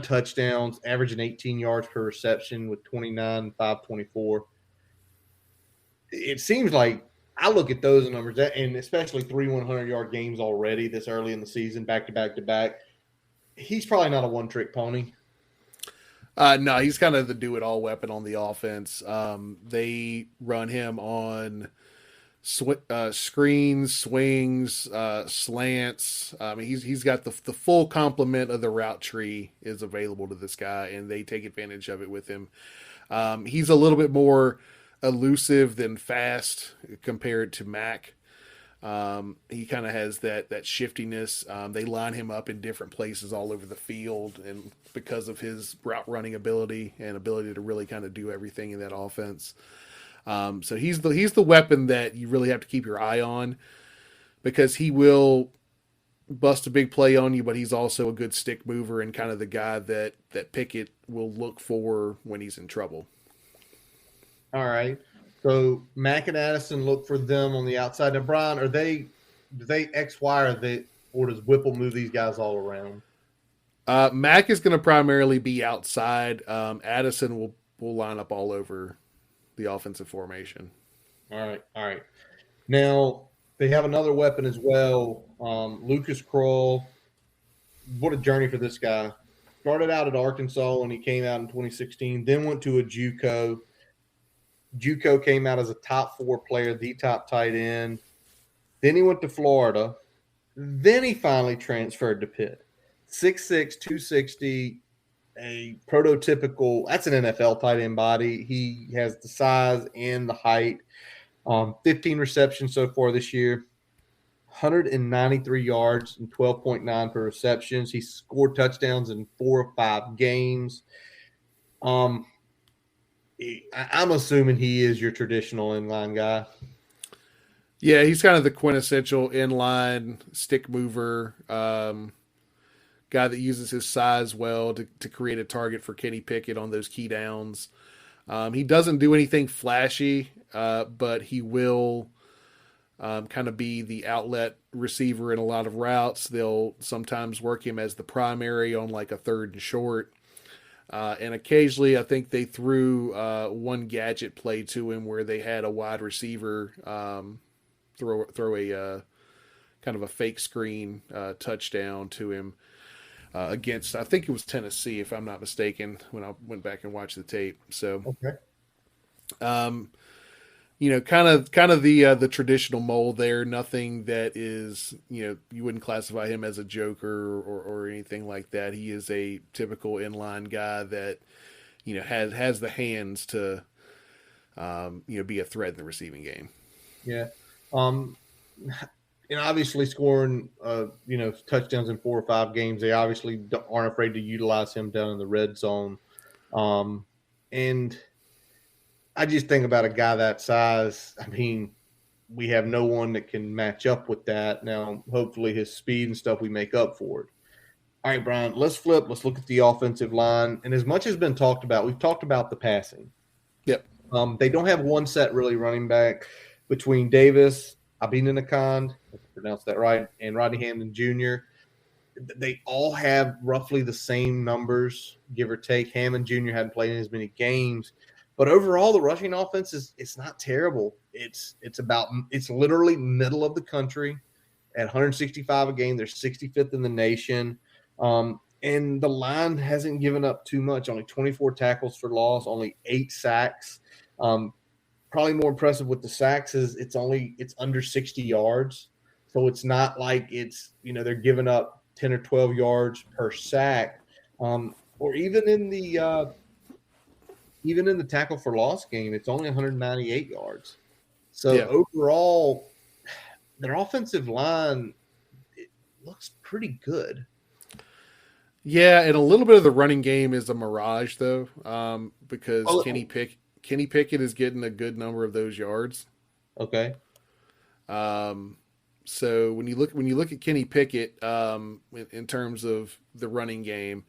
touchdowns, averaging 18 yards per reception with 29, 524. It seems like I look at those numbers, and especially 3 100-yard games already this early in the season, back to back to back. He's probably not a one-trick pony. No, he's kind of the do-it-all weapon on the offense. They run him on screens, swings, slants. He's got the full complement of the route tree is available to this guy, and they take advantage of it with him. He's a little bit more elusive than fast compared to Mack. He kind of has that shiftiness. They line him up in different places all over the field, and because of his route running ability and ability to really kind of do everything in that offense. So he's the weapon that you really have to keep your eye on, because he will bust a big play on you, but he's also a good stick mover and kind of the guy that Pickett will look for when he's in trouble. All right. So Mack and Addison look for them on the outside. Now, Brian, do they XY or does Whipple move these guys all around? Mack is going to primarily be outside. Addison will line up all over the offensive formation. All right. Now they have another weapon as well. Lucas Kroll. What a journey for this guy. Started out at Arkansas when he came out in 2016, then went to a JUCO. JUCO came out as a top 4 player, the top tight end. Then he went to Florida. Then he finally transferred to Pitt. 6'6", 260, a prototypical – that's an NFL tight end body. He has the size and the height. 15 receptions so far this year. 193 yards and 12.9 per receptions. He scored touchdowns in 4 or 5 games. I'm assuming he is your traditional inline guy. Yeah, he's kind of the quintessential inline stick mover, guy that uses his size well to create a target for Kenny Pickett on those key downs. He doesn't do anything flashy, but he will kind of be the outlet receiver in a lot of routes. They'll sometimes work him as the primary on like a 3rd and short. And occasionally I think they threw one gadget play to him where they had a wide receiver throw a kind of a fake screen touchdown to him against, I think it was Tennessee, if I'm not mistaken, when I went back and watched the tape. So, okay. Kind of the traditional mold there. Nothing that is, you wouldn't classify him as a joker or anything like that. He is a typical inline guy that, has the hands to, be a threat in the receiving game. Yeah. And obviously scoring, touchdowns in 4 or 5 games. They obviously aren't afraid to utilize him down in the red zone. And I just think about a guy that size. I mean, we have no one that can match up with that. Now, hopefully his speed and stuff, we make up for it. All right, Brian, let's flip. Let's look at the offensive line. And as much has been talked about, we've talked about the passing. Yep. They don't have one set really running back between Davis, Abinanakand, if I pronounced that right, and Rodney Hampton Jr. They all have roughly the same numbers, give or take. Hammond Jr. hadn't played in as many games. But overall, the rushing offense it's not terrible. It's literally middle of the country at 165 a game. They're 65th in the nation. And the line hasn't given up too much. Only 24 tackles for loss, only 8 sacks. Probably more impressive with the sacks is it's under 60 yards. So it's not like they're giving up 10 or 12 yards per sack. Or even in the tackle for loss game, it's only 198 yards. So Overall, their offensive line, it looks pretty good. Yeah, and a little bit of the running game is a mirage, though, because Kenny Pickett is getting a good number of those yards. Okay. So when you look at Kenny Pickett, in terms of the running game,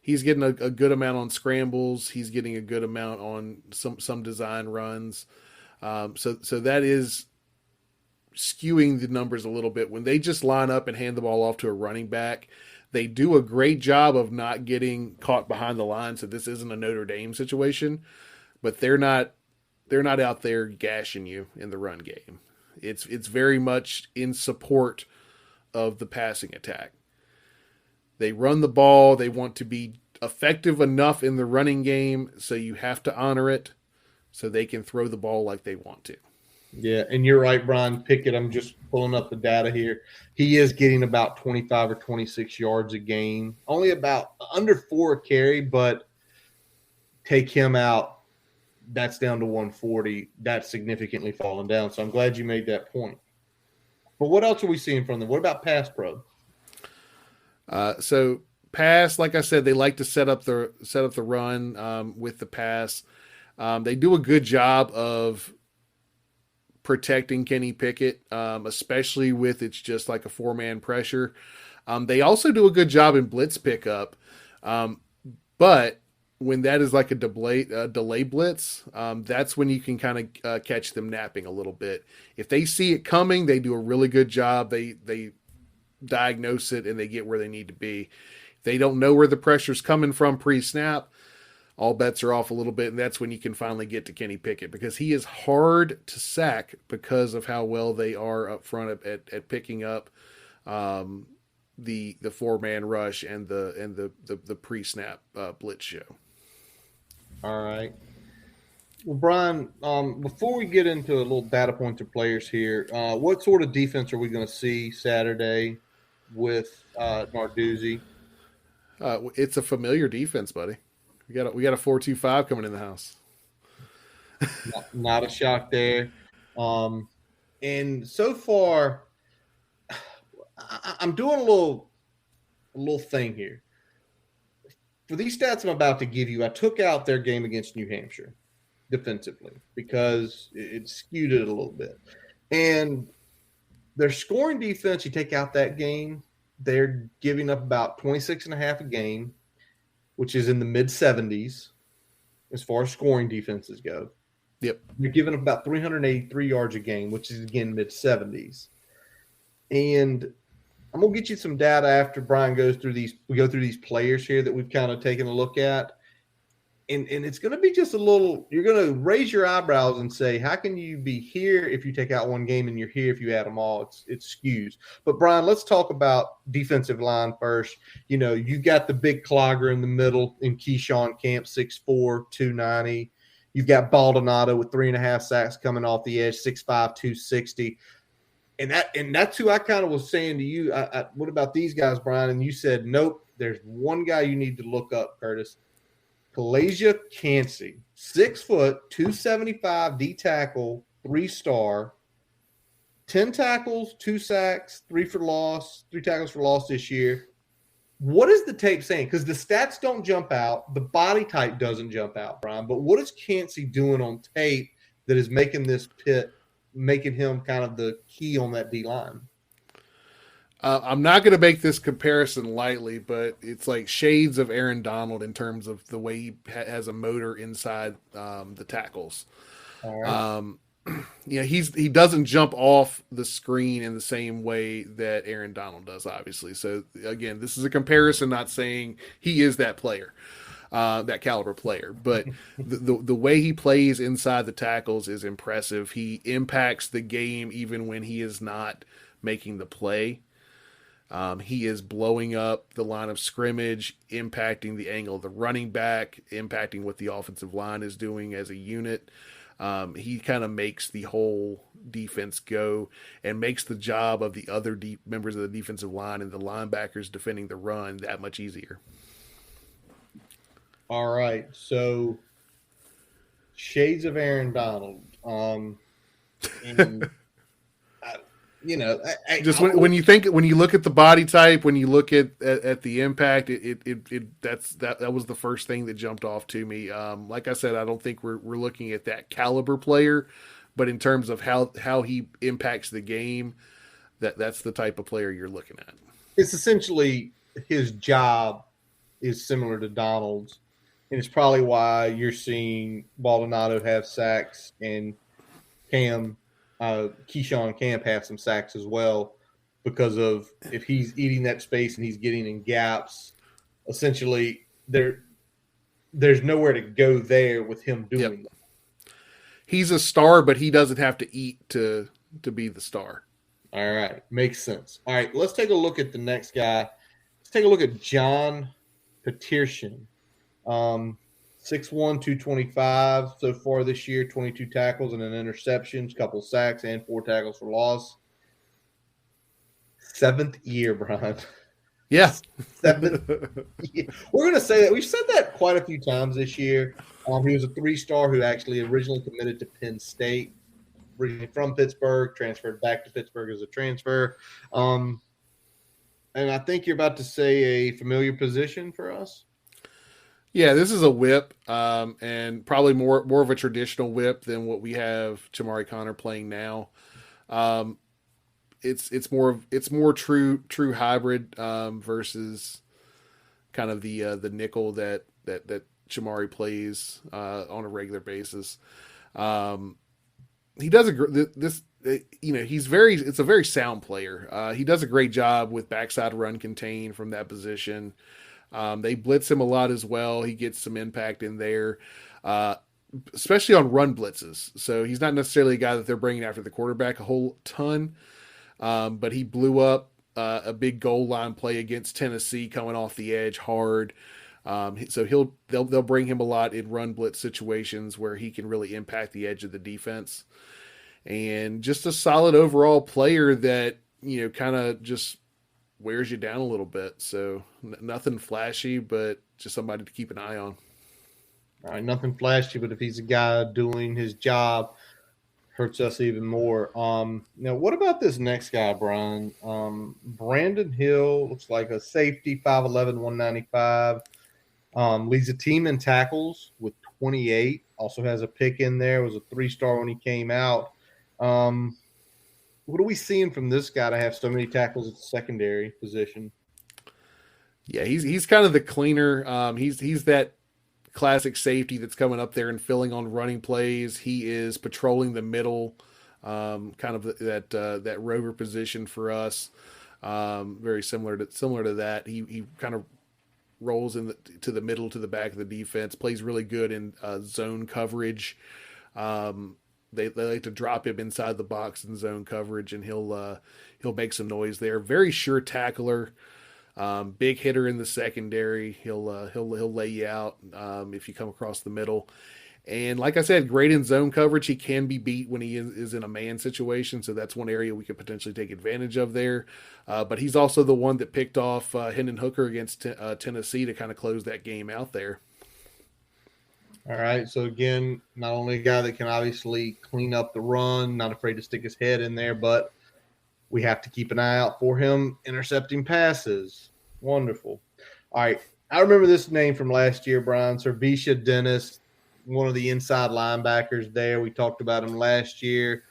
he's getting a good amount on scrambles. He's getting a good amount on some design runs. So that is skewing the numbers a little bit. When they just line up and hand the ball off to a running back, they do a great job of not getting caught behind the line. So this isn't a Notre Dame situation, but they're not out there gashing you in the run game. It's very much in support of the passing attack. They run the ball. They want to be effective enough in the running game, so you have to honor it so they can throw the ball like they want to. Yeah, and you're right, Brian Pickett. I'm just pulling up the data here. He is getting about 25 or 26 yards a game, only about under 4 a carry, but take him out, that's down to 140. That's significantly fallen down. So I'm glad you made that point. But what else are we seeing from them? What about pass pro? So pass, like I said, they like to set up the run with the pass. They do a good job of protecting Kenny Pickett, especially with it's just like a 4-man pressure. They also do a good job in blitz pickup, but when that is like a delay blitz, that's when you can kind of catch them napping a little bit. If they see it coming, they do a really good job. They diagnose it and they get where they need to be. If they don't know where the pressure's coming from pre-snap, all bets are off a little bit, and that's when you can finally get to Kenny Pickett, because he is hard to sack because of how well they are up front at picking up the 4-man rush and the pre-snap blitz show. All right. Well, Brian, before we get into a little data points of players here, what sort of defense are we going to see Saturday with Narduzzi? It's a familiar defense, buddy. We got a 4-2-5 coming in the house. Not a shock there. And so far, I'm doing a little thing here. For these stats I'm about to give you, I took out their game against New Hampshire defensively because it skewed it a little bit. And their scoring defense, you take out that game, they're giving up about 26.5 a game, which is in the mid-70s as far as scoring defenses go. Yep. You're giving up about 383 yards a game, which is, again, mid-70s. And I'm going to get you some data after Brian goes through these. We go through these players here that we've kind of taken a look at. And it's going to be just a little – you're going to raise your eyebrows and say, how can you be here if you take out one game and you're here if you add them all? It skews. But, Brian, let's talk about defensive line first. You know, you got the big clogger in the middle in Keyshawn Camp, 6'4", 290. You've got Baldonado with 3.5 sacks coming off the edge, 6'5", 260. And that's who I kind of was saying to you, what about these guys, Brian? And you said, nope, there's one guy you need to look up, Curtis. Kalasia Cansey, 6 foot, 275 D tackle, 3-star, 10 tackles, 2 sacks, 3 tackles for loss this year. What is the tape saying? Because the stats don't jump out, the body type doesn't jump out, Brian. But what is Cansey doing on tape that is making this Pitt, making him kind of the key on that D line? I'm not going to make this comparison lightly, but it's like shades of Aaron Donald in terms of the way he has a motor inside the tackles. All right. He doesn't jump off the screen in the same way that Aaron Donald does, obviously. So again, this is a comparison, not saying he is that player, that caliber player, but the way he plays inside the tackles is impressive. He impacts the game even when he is not making the play. He is blowing up the line of scrimmage, impacting the angle of the running back, impacting what the offensive line is doing as a unit. He kind of makes the whole defense go and makes the job of the other members of the defensive line and the linebackers defending the run that much easier. All right. So, shades of Aaron Donald. And when you look at the body type, when you look at the impact, that was the first thing that jumped off to me. Like I said, I don't think we're looking at that caliber player, but in terms of how he impacts the game, that's the type of player you're looking at. It's essentially his job is similar to Donald's, and it's probably why you're seeing Baldonado have sacks and Keyshawn Camp have some sacks as well, because of if he's eating that space and he's getting in gaps, essentially there's nowhere to go there with him doing that. He's a star, but he doesn't have to eat to be the star. All right. Makes sense. All right. Let's take a look at the next guy. Let's take a look at John Peterson. 6'1", 225 so far this year, 22 tackles and an interception, couple sacks, and 4 tackles for loss. 7th year, Brian. Yeah. 7th year. We're going to say that. We've said that quite a few times this year. He was a 3-star who actually originally committed to Penn State, originally from Pittsburgh, transferred back to Pittsburgh as a transfer. And I think you're about to say a familiar position for us. Yeah, this is a whip, and probably more of a traditional whip than what we have Chamari Connor playing now. It's more true hybrid versus kind of the nickel that Shamari plays on a regular basis. He does it's a very sound player. He does a great job with backside run contain from that position. They blitz him a lot as well. He gets some impact in there, especially on run blitzes. So he's not necessarily a guy that they're bringing after the quarterback a whole ton, but he blew up a big goal line play against Tennessee coming off the edge hard. So they'll bring him a lot in run blitz situations where he can really impact the edge of the defense. And just a solid overall player that, kind of just wears you down a little bit. So nothing flashy, but just somebody to keep an eye on. All right, nothing flashy, but if he's a guy doing his job, hurts us even more. Now, what about this next guy, Brian? Brandon Hill looks like a safety, 5'11", 195. Leads a team in tackles with 28. Also has a pick in there. Was a 3-star when he came out. What are we seeing from this guy to have so many tackles at the secondary position? Yeah, he's kind of the cleaner. He's that classic safety that's coming up there and filling on running plays. He is patrolling the middle, kind of that rover position for us. Very similar to that. He kind of rolls to the middle to the back of the defense. Plays really good in zone coverage. They like to drop him inside the box in zone coverage, and he'll make some noise there. Very sure tackler, big hitter in the secondary. He'll lay you out if you come across the middle. And like I said, great in zone coverage. He can be beat when he is in a man situation, so that's one area we could potentially take advantage of there. But he's also the one that picked off Hendon Hooker against Tennessee to kind of close that game out there. All right, so again, not only a guy that can obviously clean up the run, not afraid to stick his head in there, but we have to keep an eye out for him intercepting passes. Wonderful. All right, I remember this name from last year, Brian. Servisha Dennis, one of the inside linebackers there. We talked about him last year.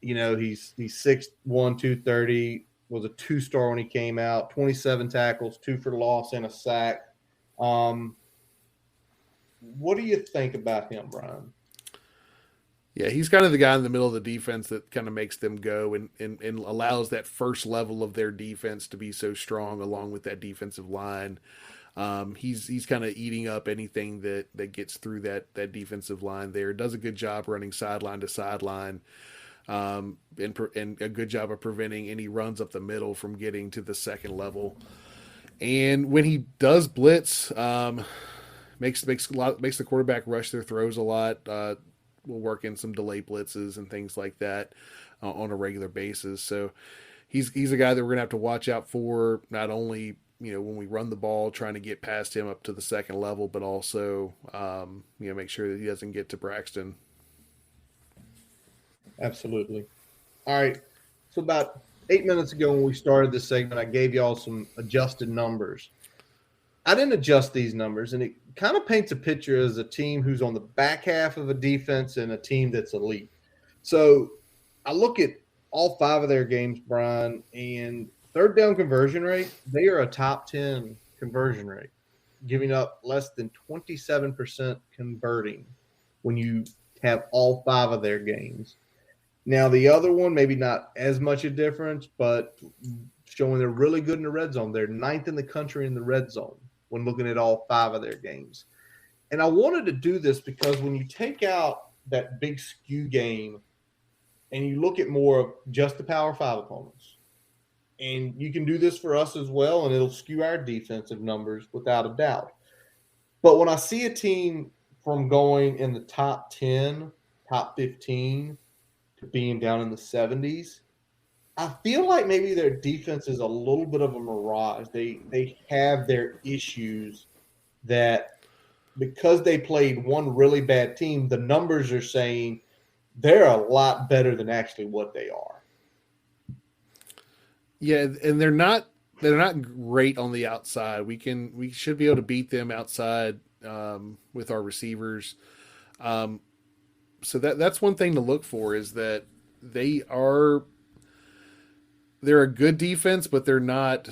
He's 6'1", 230, was a 2-star when he came out, 27 tackles, 2 for loss, and a sack. What do you think about him, Brian? Yeah, he's kind of the guy in the middle of the defense that kind of makes them go and allows that first level of their defense to be so strong along with that defensive line. He's kind of eating up anything that gets through that defensive line there. Does a good job running sideline to sideline, and a good job of preventing any runs up the middle from getting to the second level. And when he does blitz, makes the quarterback rush their throws a lot. We'll work in some delay blitzes and things like that on a regular basis. So he's a guy that we're gonna have to watch out for, not only when we run the ball, trying to get past him up to the second level, but also make sure that he doesn't get to Braxton. Absolutely. All right. So about 8 minutes ago when we started this segment, I gave y'all some adjusted numbers. I didn't adjust these numbers, and it kind of paints a picture as a team who's on the back half of a defense and a team that's elite. So I look at all 5 of their games, Brian, and third down conversion rate, they are a top 10 conversion rate, giving up less than 27% converting when you have all 5 of their games. Now, the other one, maybe not as much a difference, but showing they're really good in the red zone. They're 9th in the country in the red zone when looking at all 5 of their games. And I wanted to do this because when you take out that big skew game and you look at more of just the Power 5 opponents, and you can do this for us as well, and it'll skew our defensive numbers without a doubt. But when I see a team from going in the top 10, top 15 to being down in the 70s, I feel like maybe their defense is a little bit of a mirage. They have their issues that because they played one really bad team, the numbers are saying they're a lot better than actually what they are. Yeah, and they're not great on the outside. We should be able to beat them outside with our receivers. So that's one thing to look for, is that they're a good defense, but they're not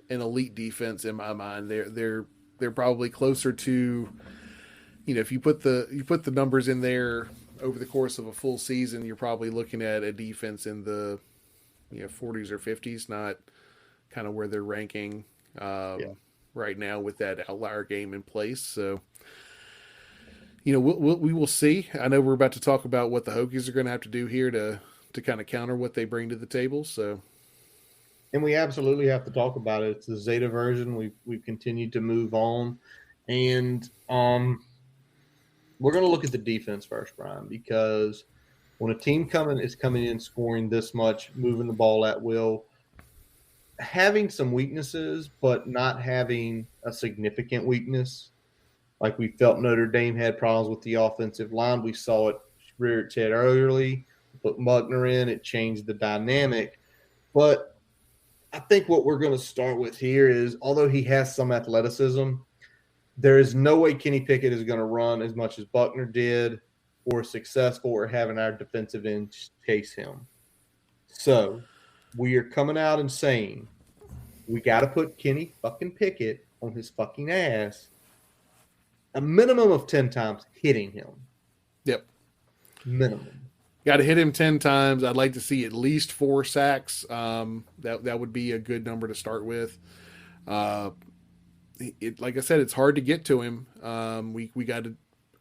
an elite defense in my mind. They're they're probably closer to, if you put the numbers in there over the course of a full season, you're probably looking at a defense in the 40s or 50s, not kind of where they're ranking right now with that outlier game in place. So, we will see. I know we're about to talk about what the Hokies are going to have to do here to kind of counter what they bring to the table. So, and we absolutely have to talk about it. It's the Zeta version. We've continued to move on, and we're going to look at the defense first, Brian, because when a team is coming in scoring this much, moving the ball at will, having some weaknesses, but not having a significant weakness. Like we felt Notre Dame had problems with the offensive line. We saw it rear its head early. Put Buckner in, it changed the dynamic. But I think what we're going to start with here is, although he has some athleticism, there is no way Kenny Pickett is going to run as much as Buckner did or successful or having our defensive end chase him. So we are coming out and saying we got to put Kenny fucking Pickett on his fucking ass a minimum of 10 times, hitting him. Yep. Minimum. Got to hit him 10 times. I'd like to see at least 4 sacks. That would be a good number to start with. Like I said, it's hard to get to him. We got to.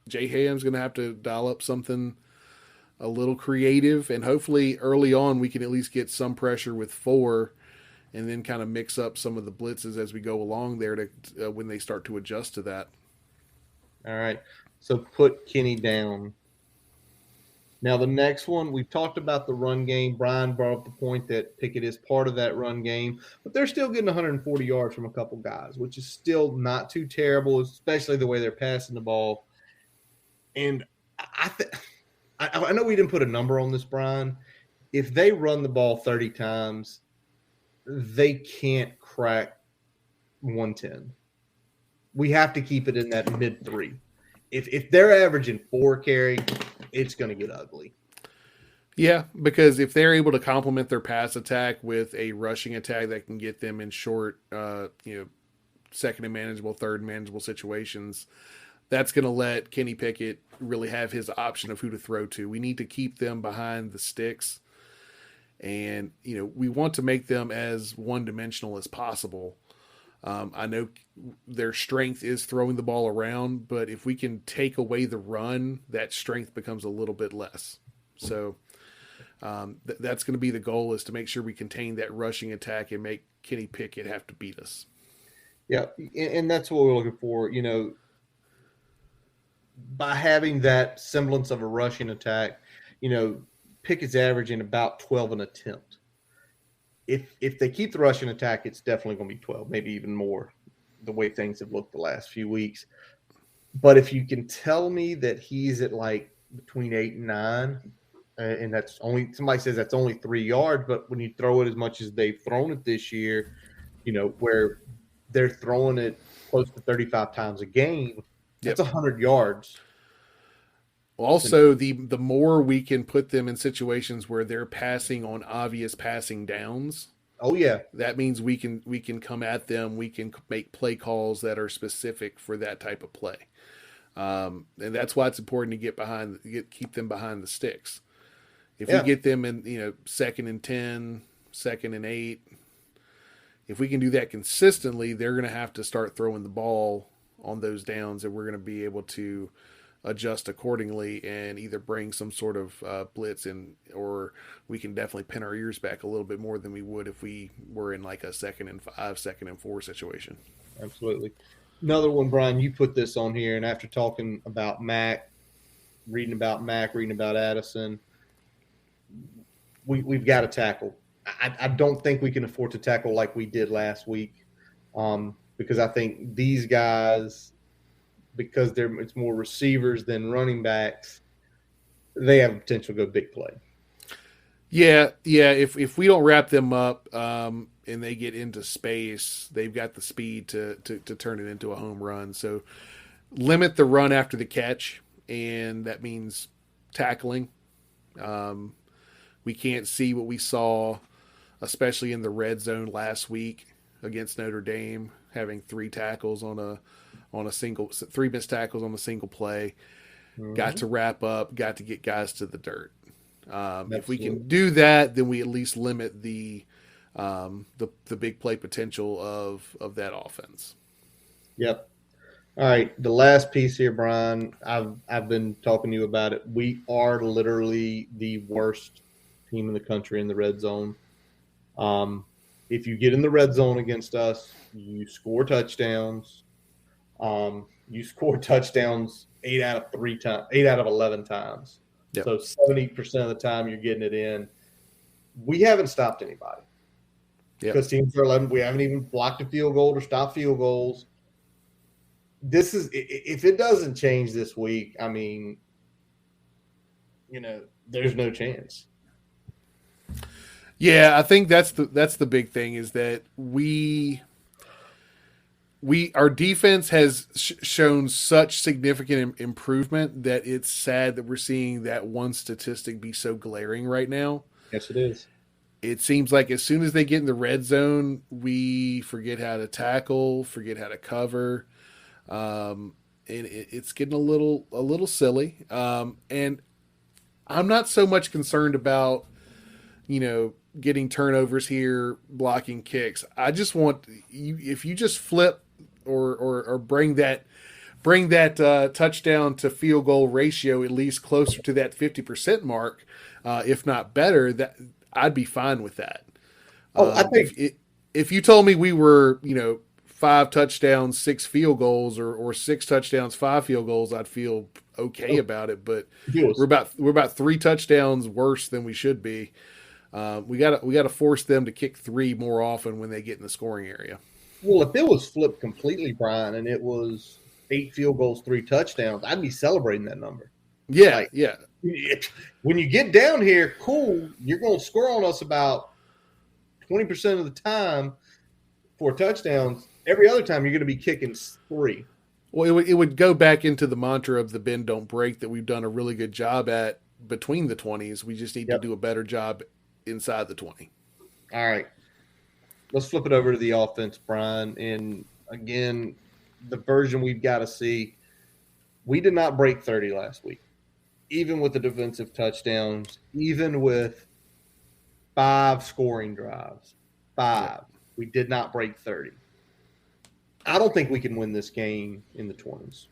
Jay Ham's going to have to dial up something a little creative, and hopefully early on we can at least get some pressure with 4, and then kind of mix up some of the blitzes as we go along there to when they start to adjust to that. All right, so put Kenny down. Now the next one, we've talked about the run game. Brian brought up the point that Pickett is part of that run game, but they're still getting 140 yards from a couple guys, which is still not too terrible, especially the way they're passing the ball. And I know we didn't put a number on this, Brian. If they run the ball 30 times, they can't crack 110. We have to keep it in that mid-3. If they're averaging 4 carry, it's going to get ugly. Yeah, because if they're able to complement their pass attack with a rushing attack that can get them in short, second and manageable, third and manageable situations, that's going to let Kenny Pickett really have his option of who to throw to. We need to keep them behind the sticks, and we want to make them as one-dimensional as possible. I know their strength is throwing the ball around, but if we can take away the run, that strength becomes a little bit less. So that's going to be the goal, is to make sure we contain that rushing attack and make Kenny Pickett have to beat us. Yeah, and that's what we're looking for. By having that semblance of a rushing attack, Pickett's averaging about 12 an attempt. If they keep the rushing attack, it's definitely going to be 12, maybe even more, the way things have looked the last few weeks. But if you can tell me that he's at like between 8 and 9, and that's only, somebody says that's only 3 yards, but when you throw it as much as they've thrown it this year, where they're throwing it close to 35 times a game, that's 100 yards. Also, the more we can put them in situations where they're passing on obvious passing downs. Oh yeah, that means we can come at them. We can make play calls that are specific for that type of play, and that's why it's important to keep them behind the sticks. If we get them in 2nd and 10, 2nd and 8, if we can do that consistently, they're going to have to start throwing the ball on those downs, and we're going to be able to adjust accordingly and either bring some sort of blitz in, or we can definitely pin our ears back a little bit more than we would if we were in like a 2nd and 5, 2nd and 4 situation. Absolutely. Another one, Brian, you put this on here, and after talking about Mac, reading about Addison, we've got to tackle. I don't think we can afford to tackle like we did last week, because I think these guys, because it's more receivers than running backs, they have potential to go big play. Yeah. If we don't wrap them up and they get into space, they've got the speed to turn it into a home run. So limit the run after the catch, and that means tackling. We can't see what we saw, especially in the red zone last week against Notre Dame, having 3 tackles on on a single, 3 missed tackles on a single play. Mm-hmm. Got to wrap up, got to get guys to the dirt. If we Absolutely. can do that, then we at least limit the big play potential of that offense. Yep. All right, the last piece here, Brian. I've been talking to you about it. We are literally the worst team in the country in the red zone. If you get in the red zone against us, you score touchdowns. You score touchdowns 8 out of 11 times. Yep. So 70% of the time you're getting it in. We haven't stopped anybody because teams are 11. We haven't even blocked a field goal or stopped field goals. This is, if it doesn't change this week, I mean, there's no chance. Yeah, I think that's the big thing is that our defense has shown such significant improvement that it's sad that we're seeing that one statistic be so glaring right now. Yes, it is. It seems like as soon as they get in the red zone, we forget how to tackle, forget how to cover. And it's getting a little silly. And I'm not so much concerned about, getting turnovers here, blocking kicks. I just want you, if you just flip or bring that touchdown to field goal ratio at least closer to that 50% mark, if not better, that I'd be fine with that. I think if you told me we were, 5 touchdowns, 6 field goals, or 6 touchdowns, 5 field goals, I'd feel okay about it. But we're about 3 touchdowns worse than we should be. We gotta force them to kick 3 more often when they get in the scoring area. Well, if it was flipped completely, Brian, and it was 8 field goals, 3 touchdowns, I'd be celebrating that number. Yeah, yeah. When you get down here, cool, you're going to score on us about 20% of the time for touchdowns. Every other time, you're going to be kicking 3. Well, it would go back into the mantra of the bend, don't break that we've done a really good job at between the 20s. We just need to do a better job inside the 20. All right. Let's flip it over to the offense, Brian. And, again, the version we've got to see. We did not break 30 last week, even with the defensive touchdowns, even with 5 scoring drives. 5. Yep. We did not break 30. I don't think we can win this game in the 20s.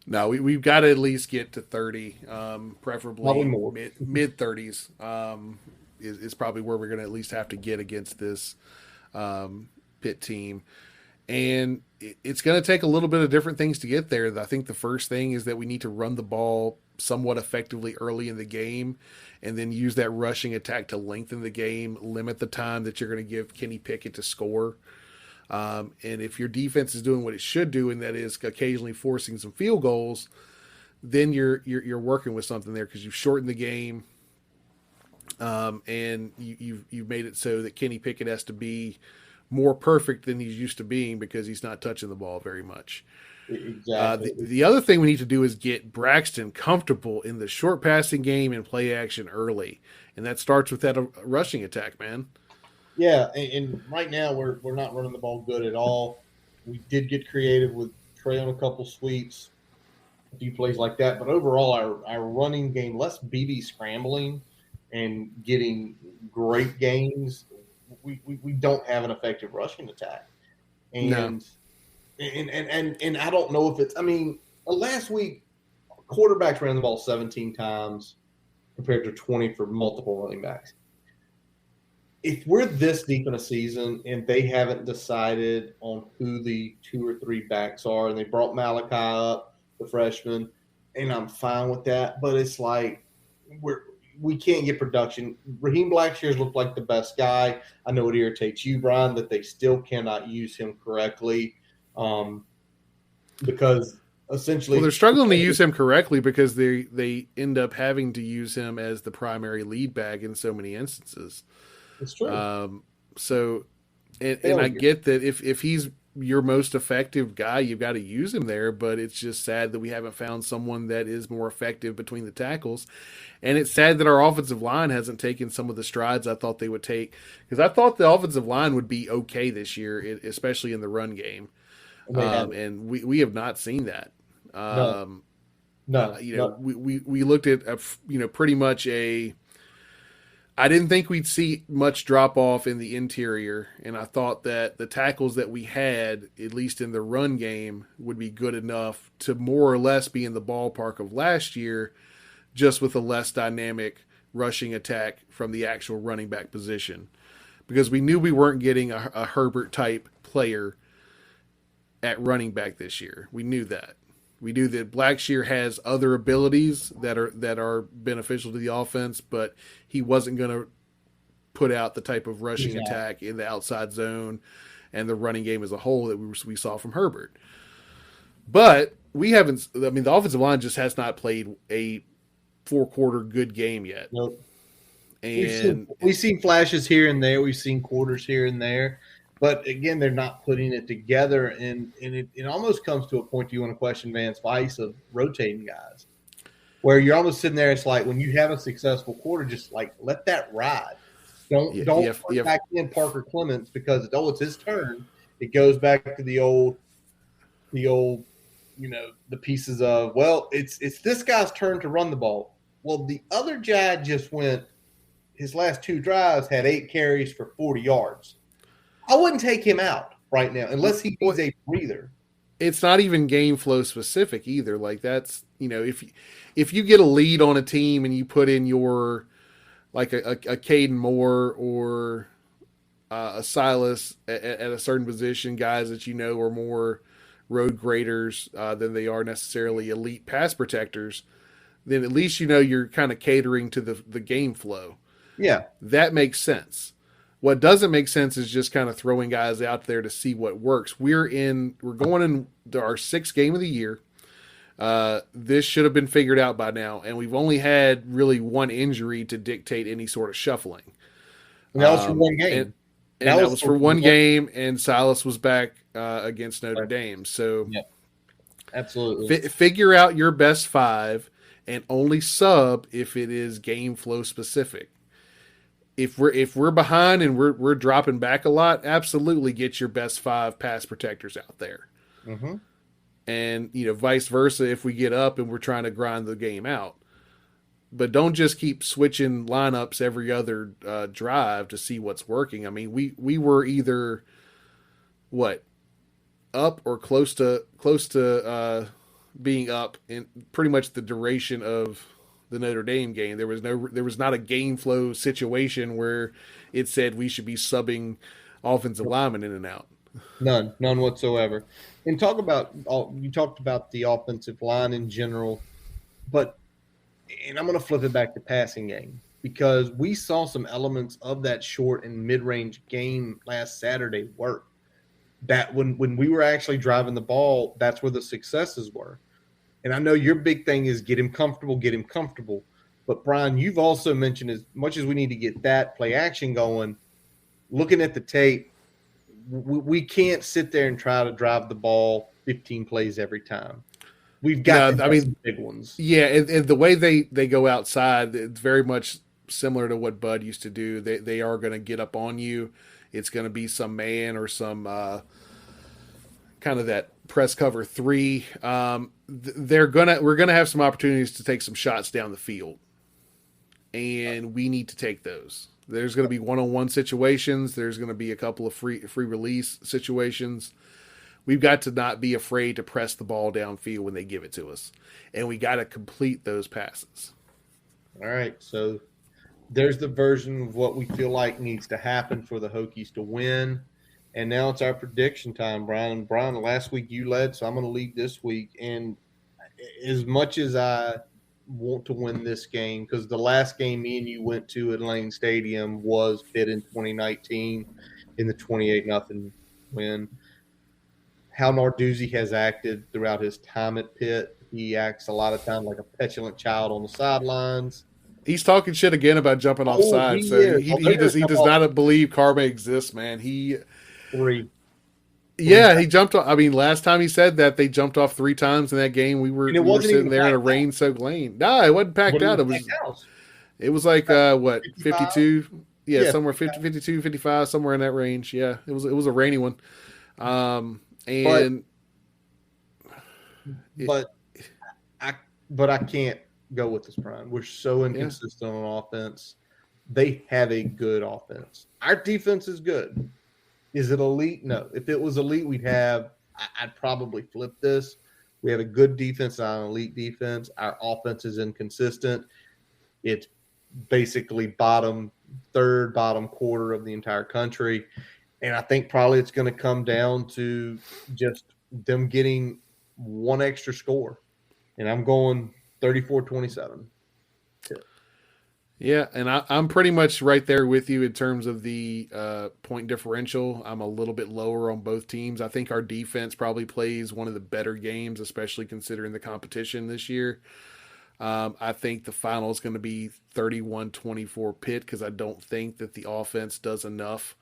No, we've got to at least get to 30, preferably mid 30s is probably where we're going to at least have to get against this Pitt team. And it's going to take a little bit of different things to get there. I think the first thing is that we need to run the ball somewhat effectively early in the game and then use that rushing attack to lengthen the game, limit the time that you're going to give Kenny Pickett to score. And if your defense is doing what it should do, and that is occasionally forcing some field goals, then you're working with something there because you've shortened the game, and you've made it so that Kenny Pickett has to be more perfect than he's used to being because he's not touching the ball very much. Exactly. The other thing we need to do is get Braxton comfortable in the short passing game and play action early, and that starts with that rushing attack, man. Yeah, and right now we're not running the ball good at all. We did get creative with Trey on a couple sweeps, a few plays like that. But overall, our running game, less BB scrambling and getting great gains, we don't have an effective rushing attack. And I don't know if it's – I mean, last week, quarterbacks ran the ball 17 times compared to 20 for multiple running backs. If we're this deep in a season and they haven't decided on who the 2 or 3 backs are, and they brought Malachi up, the freshman, and I'm fine with that, but it's like we can't get production. Raheem Blackshear's looked like the best guy. I know it irritates you, Brian, that they still cannot use him correctly because essentially – well, they're struggling to use him correctly because they end up having to use him as the primary lead back in so many instances. It's true. And I get that if he's your most effective guy, you've got to use him there, but it's just sad that we haven't found someone that is more effective between the tackles. And it's sad that our offensive line hasn't taken some of the strides I thought they would take, because I thought the offensive line would be okay this year, especially in the run game. And we have not seen that. No. We looked at pretty much I didn't think we'd see much drop off in the interior, and I thought that the tackles that we had, at least in the run game, would be good enough to more or less be in the ballpark of last year, just with a less dynamic rushing attack from the actual running back position. Because we knew we weren't getting a Herbert type player at running back this year. We knew that. We knew that Blackshear has other abilities that are beneficial to the offense, but he wasn't going to put out the type of rushing attack in the outside zone and the running game as a whole that we saw from Herbert. But we haven't. I mean, the offensive line just has not played a 4-quarter good game yet. Nope. And we've seen flashes here and there. We've seen quarters here and there. But again, they're not putting it together, and it almost comes to a point you want to question Vance Vice of rotating guys, where you're almost sitting there. It's like when you have a successful quarter, just like let that ride. Don't put back in Parker Clements because it's his turn. It goes back to the old, the pieces of it's this guy's turn to run the ball. Well, the other guy just went. His last 2 drives had 8 carries for 40 yards. I wouldn't take him out right now unless he needs a breather. It's not even game flow specific either. Like that's, if you get a lead on a team and you put in your like a Caden Moore or a Silas at a certain position, guys that are more road graders than they are necessarily elite pass protectors, then at least you're kind of catering to the game flow. Yeah, that makes sense. What doesn't make sense is just kind of throwing guys out there to see what works. We're going into our 6th game of the year. This should have been figured out by now, and we've only had really one injury to dictate any sort of shuffling. And that was for one game. And that was for one game, and Silas was back against Notre Dame. So, yeah, absolutely. Figure out your best 5 and only sub if it is game flow specific. If we're behind and we're dropping back a lot, absolutely get your best 5 pass protectors out there. Mm-hmm. And vice versa if we get up and we're trying to grind the game out. But don't just keep switching lineups every other drive to see what's working. I mean, we were either up or close to being up in pretty much the duration of the Notre Dame game. There was not a game flow situation where it said we should be subbing offensive linemen in and out. None whatsoever. And you talked about the offensive line in general, and I'm going to flip it back to passing game because we saw some elements of that short and mid-range game last Saturday work. That when we were actually driving the ball, that's where the successes were. And I know your big thing is get him comfortable. But, Brian, you've also mentioned as much as we need to get that play action going, looking at the tape, we can't sit there and try to drive the ball 15 plays every time. We've got some big ones. Yeah, and the way they go outside, it's very much similar to what Bud used to do. They are going to get up on you. It's going to be some man or some kind of that press cover 3. We're gonna have some opportunities to take some shots down the field, and we need to take those. There's going to be one-on-one situations. There's going to be a couple of free release situations. We've got to not be afraid to press the ball downfield when they give it to us, and we got to complete those passes. All right, so there's the version of what we feel like needs to happen for the Hokies to win. And now it's our prediction time, Brian. And Brian, last week you led, so I'm going to lead this week. And as much as I want to win this game, because the last game me and you went to at Lane Stadium was Pitt in 2019 in the 28-0 win. How Narduzzi has acted throughout his time at Pitt. He acts a lot of time like a petulant child on the sidelines. He's talking shit again about jumping off sides. So he does not believe karma exists, man. He jumped off. I mean, last time he said that, they jumped off 3 times in that game. We were sitting there in a rain-soaked lane. No, it wasn't packed out. It was like 52? Yeah, somewhere 50, 52, 55, somewhere in that range. Yeah, it was a rainy one. but I can't go with this, Brian. We're so Yeah. inconsistent on offense. They have a good offense. Our defense is good. Is it elite? No. If it was elite, I'd probably flip this. We have a good defense, not an elite defense. Our offense is inconsistent. It's basically bottom quarter of the entire country. And I think probably it's going to come down to just them getting one extra score. And I'm going 34-27. Yeah, and I'm pretty much right there with you in terms of the point differential. I'm a little bit lower on both teams. I think our defense probably plays one of the better games, especially considering the competition this year. I think the final is going to be 31-24 Pitt because I don't think that the offense does enough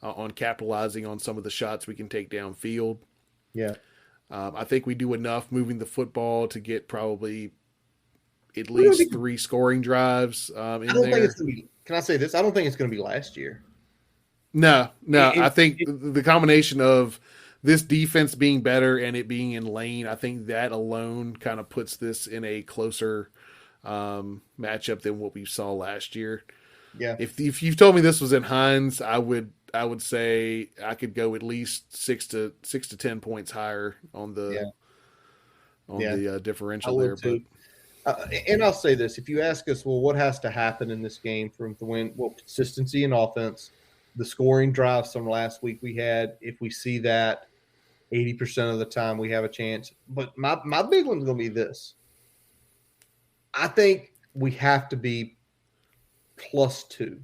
on capitalizing on some of the shots we can take downfield. Yeah. I think we do enough moving the football to get probably at least 3 scoring drives in there. Think it's going to be. Can I say this? I don't think it's going to be last year. No. I think the combination of this defense being better and it being in lane, I think that alone kind of puts this in a closer matchup than what we saw last year. Yeah. If you've told me this was in Hines, I would say I could go at least 6 to 10 points higher on the differential there. Too. And I'll say this: if you ask us, well, what has to happen in this game for him to win? Well, consistency in offense, the scoring drives from last week we had. If we see that, 80% of the time we have a chance. But my big one's going to be this: I think we have to be +2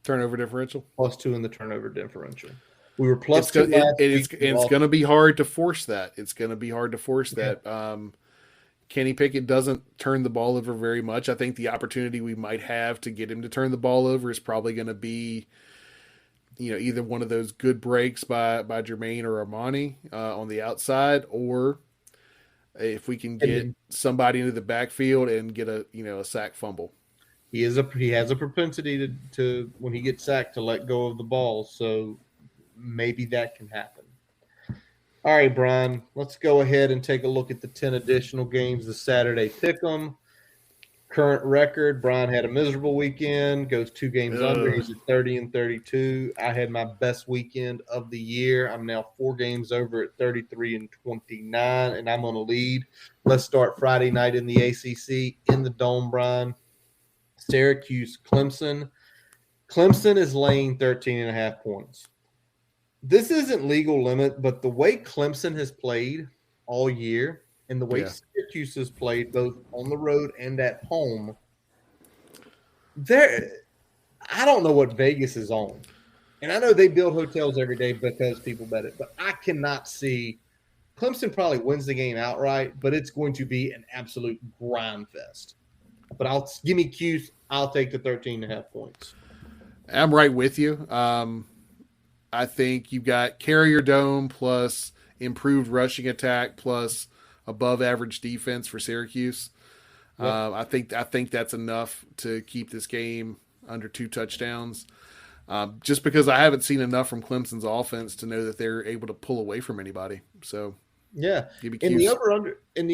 turnover differential. +2 in the turnover differential. We were +2. It's going to be hard to force that. It's going to be hard to force that. Kenny Pickett doesn't turn the ball over very much. I think the opportunity we might have to get him to turn the ball over is probably going to be, either one of those good breaks by Jermaine or Armani on the outside, or if we can get somebody into the backfield and get a sack fumble. He has a propensity to when he gets sacked to let go of the ball, so maybe that can happen. All right, Brian, let's go ahead and take a look at the 10 additional games this Saturday. Pick'em. Current record, Brian had a miserable weekend, goes 2 games under. He's at 30-32. I had my best weekend of the year. I'm now 4 games over at 33-29, and I'm on a lead. Let's start Friday night in the ACC in the Dome, Brian. Syracuse, Clemson. Clemson is laying 13.5 points. This isn't legal limit, but the way Clemson has played all year and the way Syracuse has played both on the road and at home, I don't know what Vegas is on. And I know they build hotels every day because people bet it, but I cannot see Clemson probably wins the game outright, but it's going to be an absolute grind fest. But give me Cuse. I'll take the 13.5 points. I'm right with you. I think you've got Carrier Dome plus improved rushing attack plus above average defense for Syracuse. Yep. I think that's enough to keep this game under 2 touchdowns. Just because I haven't seen enough from Clemson's offense to know that they're able to pull away from anybody. So give me Cuse. The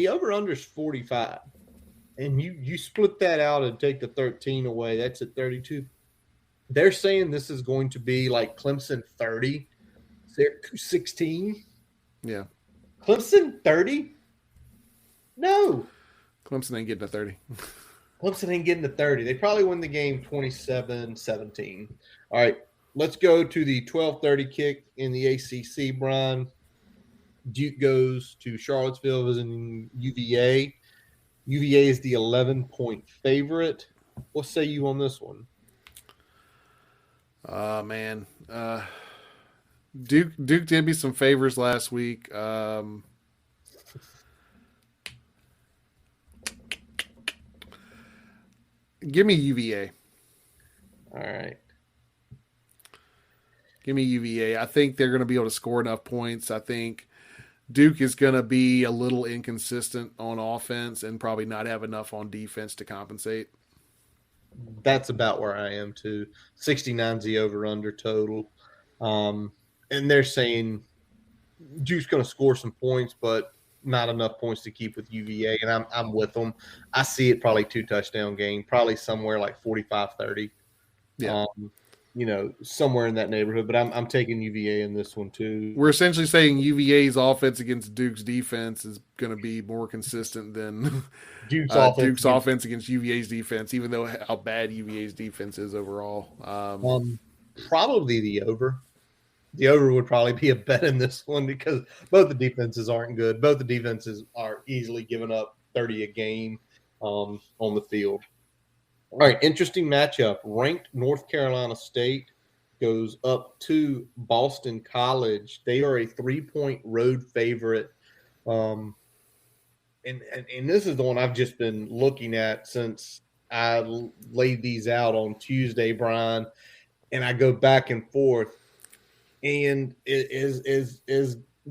over under is 45. And you split that out and take the 13 away, that's at 32. They're saying this is going to be like Clemson 30, Syracuse 16. Yeah. Clemson 30? No. Clemson ain't getting a 30. Clemson ain't getting a 30. They probably win the game 27-17. All right, let's go to the 12:30 kick in the ACC, Brian. Duke goes to Charlottesville visiting UVA. UVA is the 11-point favorite. What say you on this one? Man. Duke did me some favors last week. Give me UVA. All right. Give me UVA. I think they're going to be able to score enough points. I think Duke is going to be a little inconsistent on offense and probably not have enough on defense to compensate. That's about where I am too. 69's the over-under total. And they're saying Duke's going to score some points, but not enough points to keep with UVA, and I'm with them. I see it probably 2-touchdown game, probably somewhere like 45-30. Yeah. Somewhere in that neighborhood. But I'm taking UVA in this one too. We're essentially saying UVA's offense against Duke's defense is going to be more consistent than Duke's offense against UVA's defense, even though how bad UVA's defense is overall. Probably the over. The over would probably be a bet in this one because both the defenses aren't good. Both the defenses are easily giving up 30 a game on the field. All right, interesting matchup. Ranked North Carolina State goes up to Boston College. They are a 3-point road favorite. And this is the one I've just been looking at since I laid these out on Tuesday, Brian, and I go back and forth. And as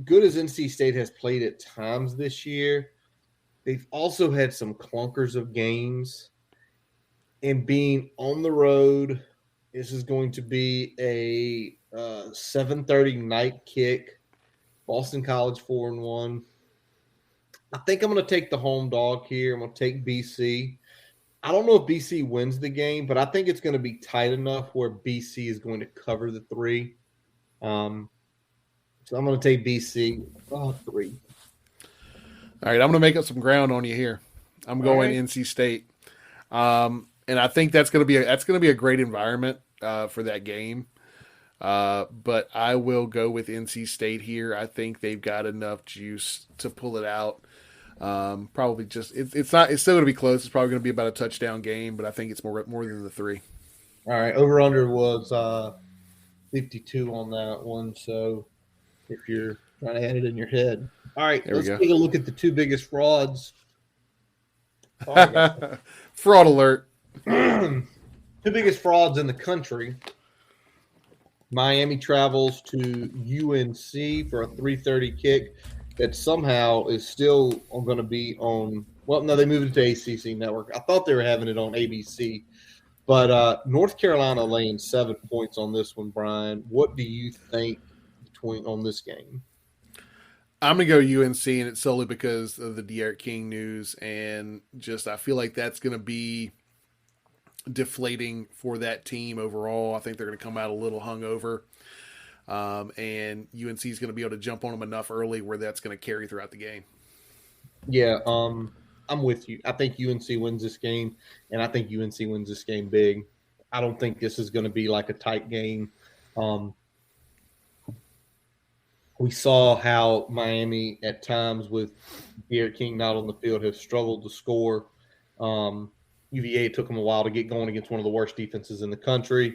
good as NC State has played at times this year, they've also had some clunkers of games. And being on the road, this is going to be a 7:30 night kick. Boston College 4-1. I think I'm going to take the home dog here. I'm going to take BC. I don't know if BC wins the game, but I think it's going to be tight enough where BC is going to cover the 3. So I'm going to take BC 3. All right, I'm going to make up some ground on you here. I'm going NC State. And I think that's going to be a great environment for that game. But I will go with NC State here. I think they've got enough juice to pull it out. Probably just it's still going to be close. It's probably going to be about a touchdown game, but I think it's more than the 3. All right, over under was 52 on that one. So if you're trying to add it in your head, all right, let's take a look at the 2 biggest frauds. Fraud alert. 2 biggest frauds in the country. Miami travels to UNC for a 3:30 kick that somehow is still going to be on. Well, no, they moved it to ACC Network. I thought they were having it on ABC. But North Carolina laying 7 points on this one, Brian. What do you think on this game? I'm going to go UNC, and it's solely because of the De'Aaron King news. And just I feel like that's going to be deflating for that team overall. I think they're going to come out a little hungover. And UNC is going to be able to jump on them enough early where that's going to carry throughout the game. Yeah, I'm with you. I think UNC wins this game, and I think UNC wins this game big. I don't think this is going to be like a tight game. We saw how Miami at times with De'Aaron King not on the field have struggled to score. UVA took them a while to get going against one of the worst defenses in the country.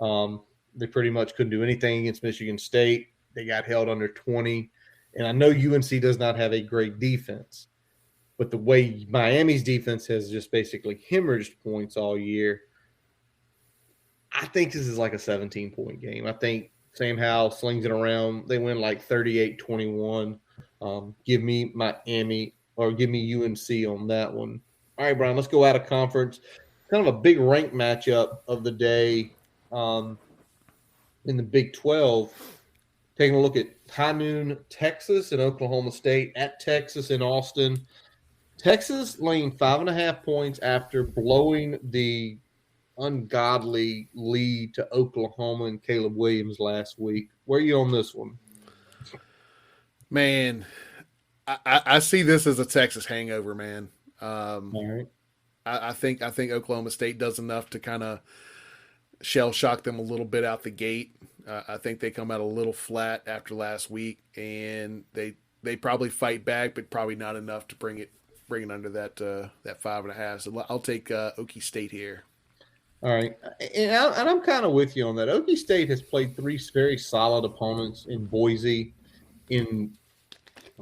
They pretty much couldn't do anything against Michigan State. They got held under 20. And I know UNC does not have a great defense, but the way Miami's defense has just basically hemorrhaged points all year, I think this is like a 17-point game. I think Sam Howell slings it around. They win like 38-21. Give me Miami or give me UNC on that one. All right, Brian, let's go out of conference. Kind of a big rank matchup of the day in the Big 12. Taking a look at high noon, Texas and Oklahoma State at Texas in Austin. Texas laying 5.5 points after blowing the ungodly lead to Oklahoma and Caleb Williams last week. Where are you on this one? Man, I see this as a Texas hangover, man. All right. I think Oklahoma State does enough to kind of shell shock them a little bit out the gate. I think they come out a little flat after last week, and they probably fight back, but probably not enough to bring it under that 5.5. So I'll take Okie State here. All right, and I'm kind of with you on that. Okie State has played 3 very solid opponents in Boise, in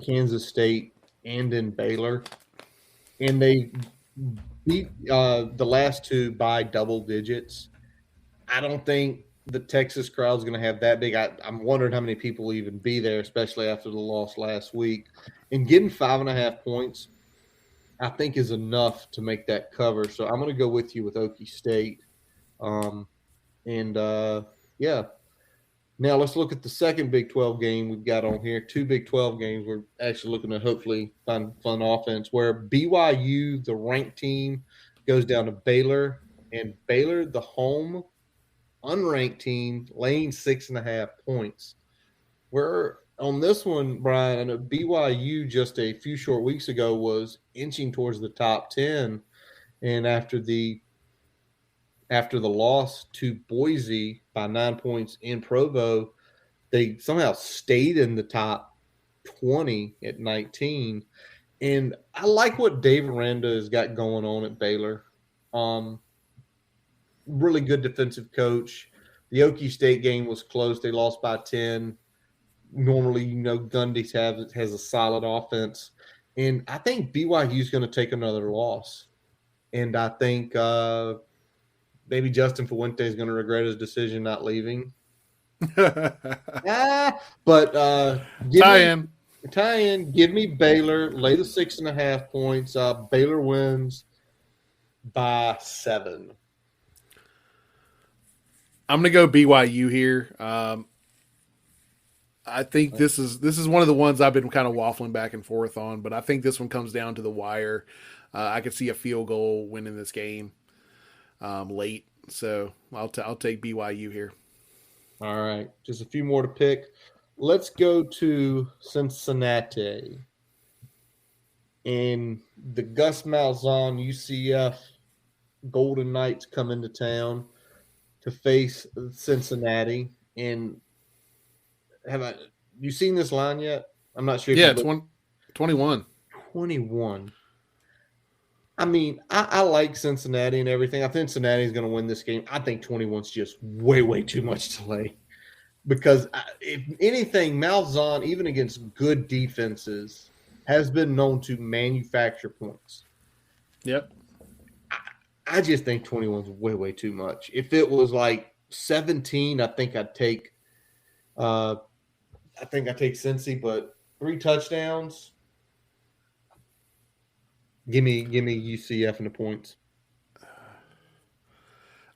Kansas State, and in Baylor, and they beat the last 2 by double digits. I don't think the Texas crowd is going to have that big. I'm wondering how many people will even be there, especially after the loss last week. And getting 5.5 points, I think, is enough to make that cover. So I'm going to go with you with Okie State. Yeah, Now let's look at the second Big 12 game we've got on here. Two Big 12 games. We're actually looking to hopefully find fun offense where BYU, the ranked team, goes down to Baylor, and Baylor, the home unranked team, laying 6.5 points. We're on this one, Brian. I know BYU just a few short weeks ago was inching towards the top 10, and after the loss to Boise by 9 points in Provo, they somehow stayed in the top 20 at 19. And I like what Dave Aranda has got going on at Baylor. Really good defensive coach. The Okie State game was close. They lost by 10. Normally, Gundy has a solid offense. And I think BYU is going to take another loss. And I think maybe Justin Fuente is going to regret his decision not leaving. But tie in. Give me Baylor. Lay the 6.5 points. Baylor wins by 7. I'm going to go BYU here. I think this is one of the ones I've been kind of waffling back and forth on, but I think this one comes down to the wire. I could see a field goal winning this game late, so I'll take BYU here. All right, just a few more to pick. Let's go to Cincinnati. And the Gus Malzahn UCF Golden Knights come into town to face Cincinnati. And have you seen this line yet? I'm not sure. Yeah, 21. 21. I mean, I like Cincinnati and everything. I think Cincinnati is going to win this game. I think 21 is just way, way too much to lay. Because if anything, Malzahn, even against good defenses, has been known to manufacture points. Yep. I just think 21 is way, way too much. If it was like 17, I think I'd take Cincy, but 3 touchdowns. Give me UCF and the points.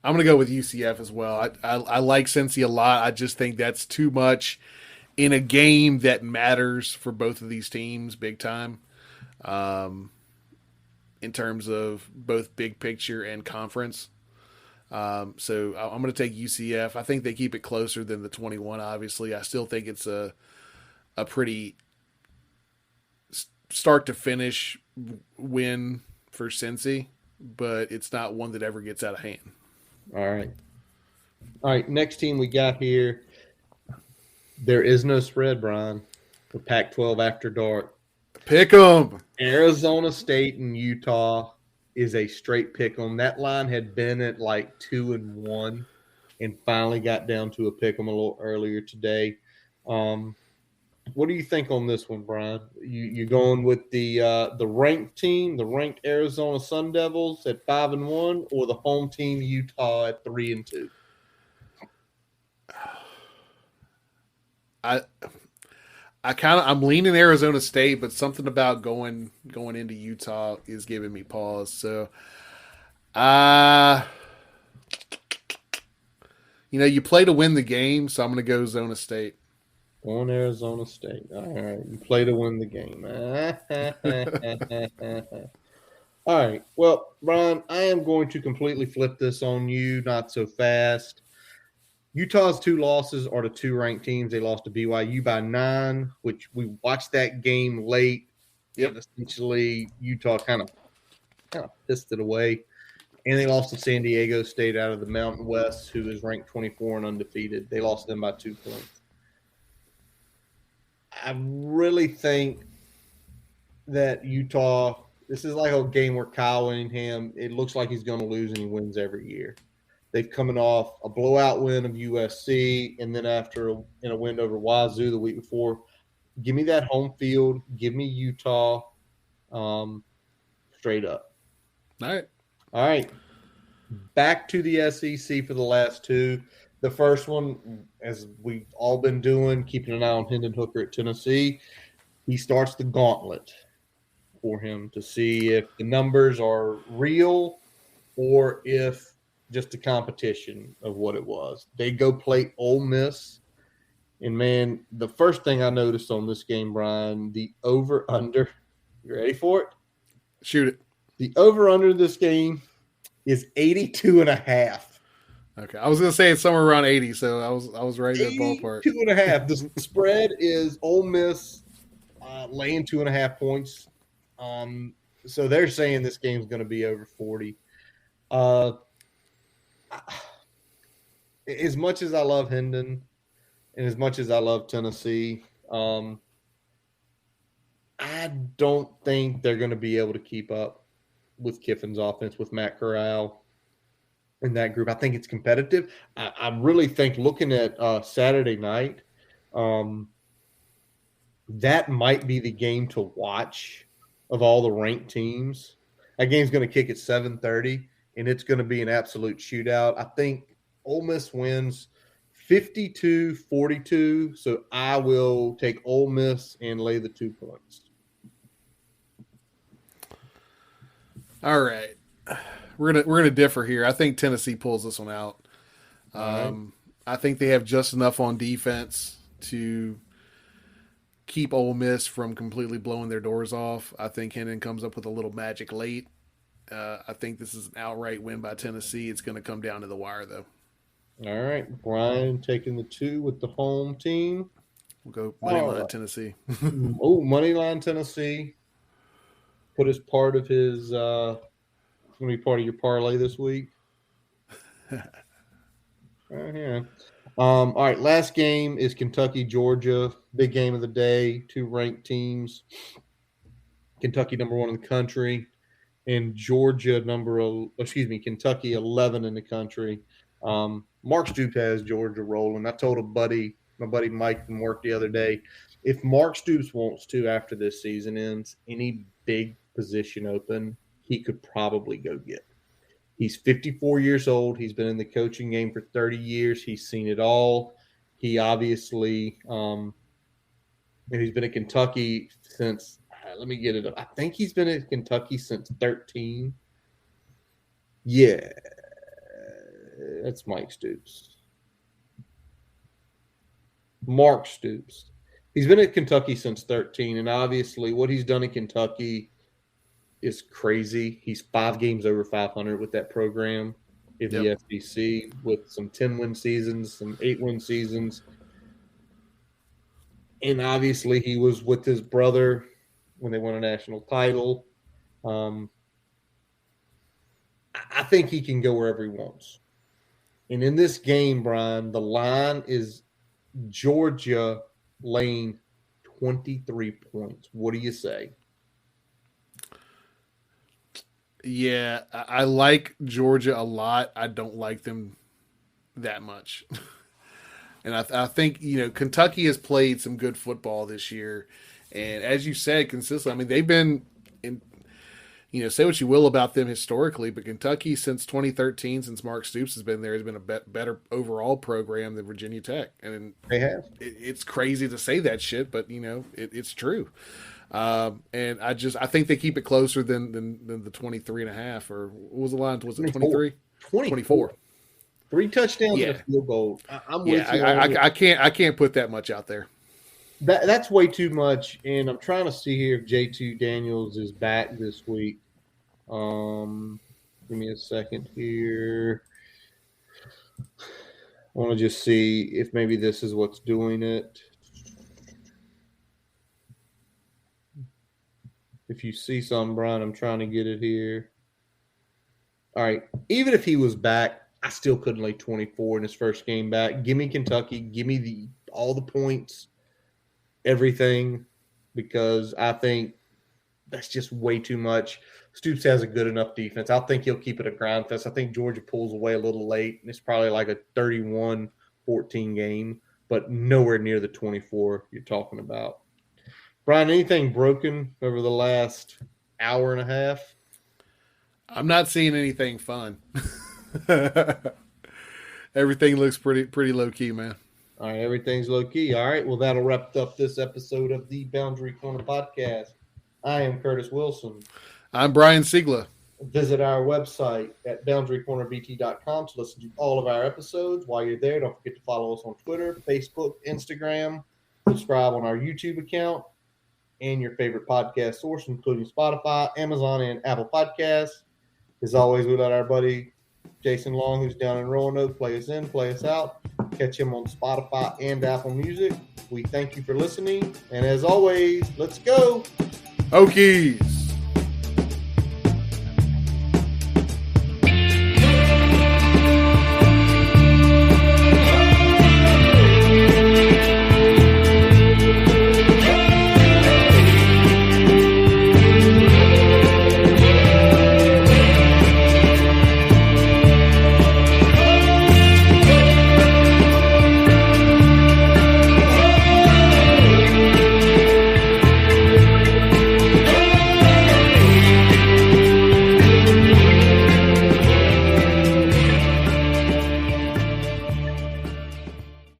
I'm going to go with UCF as well. I like Cincy a lot. I just think that's too much in a game that matters for both of these teams big time in terms of both big picture and conference. So I'm going to take UCF. I think they keep it closer than the 21, obviously. I still think it's a pretty start to finish win for Cincy, but it's not one that ever gets out of hand. All right. Next team we got here. There is no spread, Brian. For Pac-12 After Dark. Pick 'em. Arizona State and Utah is a straight pick 'em. That line had been at like 2-1 and finally got down to a pick 'em a little earlier today. What do you think on this one, Brian? You going with the ranked team, the ranked Arizona Sun Devils at 5-1, or the home team Utah at 3-2? I'm leaning Arizona State, but something about going into Utah is giving me pause. So, you play to win the game, so I'm going to go Zona State. On Arizona State. All right. You play to win the game. All right. Well, Brian, I am going to completely flip this on you, not so fast. Utah's 2 losses are to 2 ranked teams. They lost to BYU by 9, which we watched that game late. Yep. Essentially, Utah kind of pissed it away. And they lost to San Diego State out of the Mountain West, who is ranked 24 and undefeated. They lost them by 2 points. I really think that Utah, this is like a game where Kyle Whittingham, it looks like he's going to lose and he wins every year. They've coming off a blowout win of USC, and then in a win over Wazoo the week before. Give me that home field. Give me Utah straight up. All right. Back to the SEC for the last 2. The first one, as we've all been doing, keeping an eye on Hendon Hooker at Tennessee. He starts the gauntlet for him to see if the numbers are real or if just a competition of what it was. They go play Ole Miss And, man, the first thing I noticed on this game, Brian, the over-under. You ready for it? Shoot it. The over-under this game is 82.5. Okay, I was going to say it's somewhere around 80, so I was right in that ballpark. 82.5. The spread is Ole Miss laying 2.5 points. So they're saying this game's going to be over 40. As much as I love Hendon and as much as I love Tennessee, I don't think they're going to be able to keep up with Kiffin's offense, with Matt Corral in that group. I think it's competitive. I really think looking at Saturday night, that might be the game to watch of all the ranked teams. That game's going to kick at 7:30, and it's going to be an absolute shootout. I think Ole Miss wins 52-42, so I will take Ole Miss and lay the 2 points. All right. We're gonna differ here. I think Tennessee pulls this one out. Right. I think they have just enough on defense to keep Ole Miss from completely blowing their doors off. I think Hendon comes up with a little magic late. I think this is an outright win by Tennessee. It's going to come down to the wire, though. All right. Brian taking the 2 with the home team. We'll go moneyline Tennessee. Moneyline Tennessee. Put as part of his going to be part of your parlay this week. Yeah. All right, last game is Kentucky, Georgia. Big game of the day. 2 ranked teams. Kentucky number 1 in the country, and Georgia Kentucky 11 in the country. Mark Stoops has Georgia rolling. I told my buddy Mike from work the other day, if Mark Stoops wants to, after this season ends, any big position open, he could probably go get. He's 54 years old. He's been in the coaching game for 30 years. He's seen it all. He obviously he's been at Kentucky since let me get it up. I think he's been at Kentucky since 13. Yeah. That's Mike Stoops. Mark Stoops. He's been at Kentucky since 13, and obviously what he's done in Kentucky is crazy. He's 5 games over 500 with that program in the SEC, with some 10-win seasons, some 8-win seasons. And obviously he was with his brother when they won a national title. I think he can go wherever he wants. And in this game, Brian, the line is Georgia laying 23 points. What do you say? Yeah, I like Georgia a lot. I don't like them that much. And I think, Kentucky has played some good football this year. And as you said, consistently, I mean, they've been in, say what you will about them historically, but Kentucky since 2013, since Mark Stoops has been there, has been a better overall program than Virginia Tech. And they have. It's crazy to say that shit, but, it's true. And I think they keep it closer than the 23.5, or what was the line? Was it 23? 24. 3 touchdowns and a field goal. I'm with you. I can't put that much out there. That's way too much. And I'm trying to see here if J2 Daniels is back this week. Give me a second here. I want to just see if maybe this is what's doing it. If you see something, Brian, I'm trying to get it here. All right. Even if he was back, I still couldn't lay 24 in his first game back. Give me Kentucky. Give me all the points, everything, because I think that's just way too much. Stoops has a good enough defense. I think he'll keep it a grind fest. I think Georgia pulls away a little late, and it's probably like a 31-14 game, but nowhere near the 24 you're talking about. Brian, anything broken over the last hour and a half? I'm not seeing anything fun. Everything looks pretty low key, man. All right, everything's low key. All right, well, that'll wrap up this episode of the Boundary Corner Podcast. I am Curtis Wilson. I'm Brian Siegler. Visit our website at boundarycornerbt.com to listen to all of our episodes. While you're there, don't forget to follow us on Twitter, Facebook, Instagram, subscribe on our YouTube account, and your favorite podcast source, including Spotify, Amazon, and Apple Podcasts. As always, we let our buddy Jason Long, who's down in Roanoke, play us in, play us out. Catch him on Spotify and Apple Music. We thank you for listening. And as always, let's go. Hokies.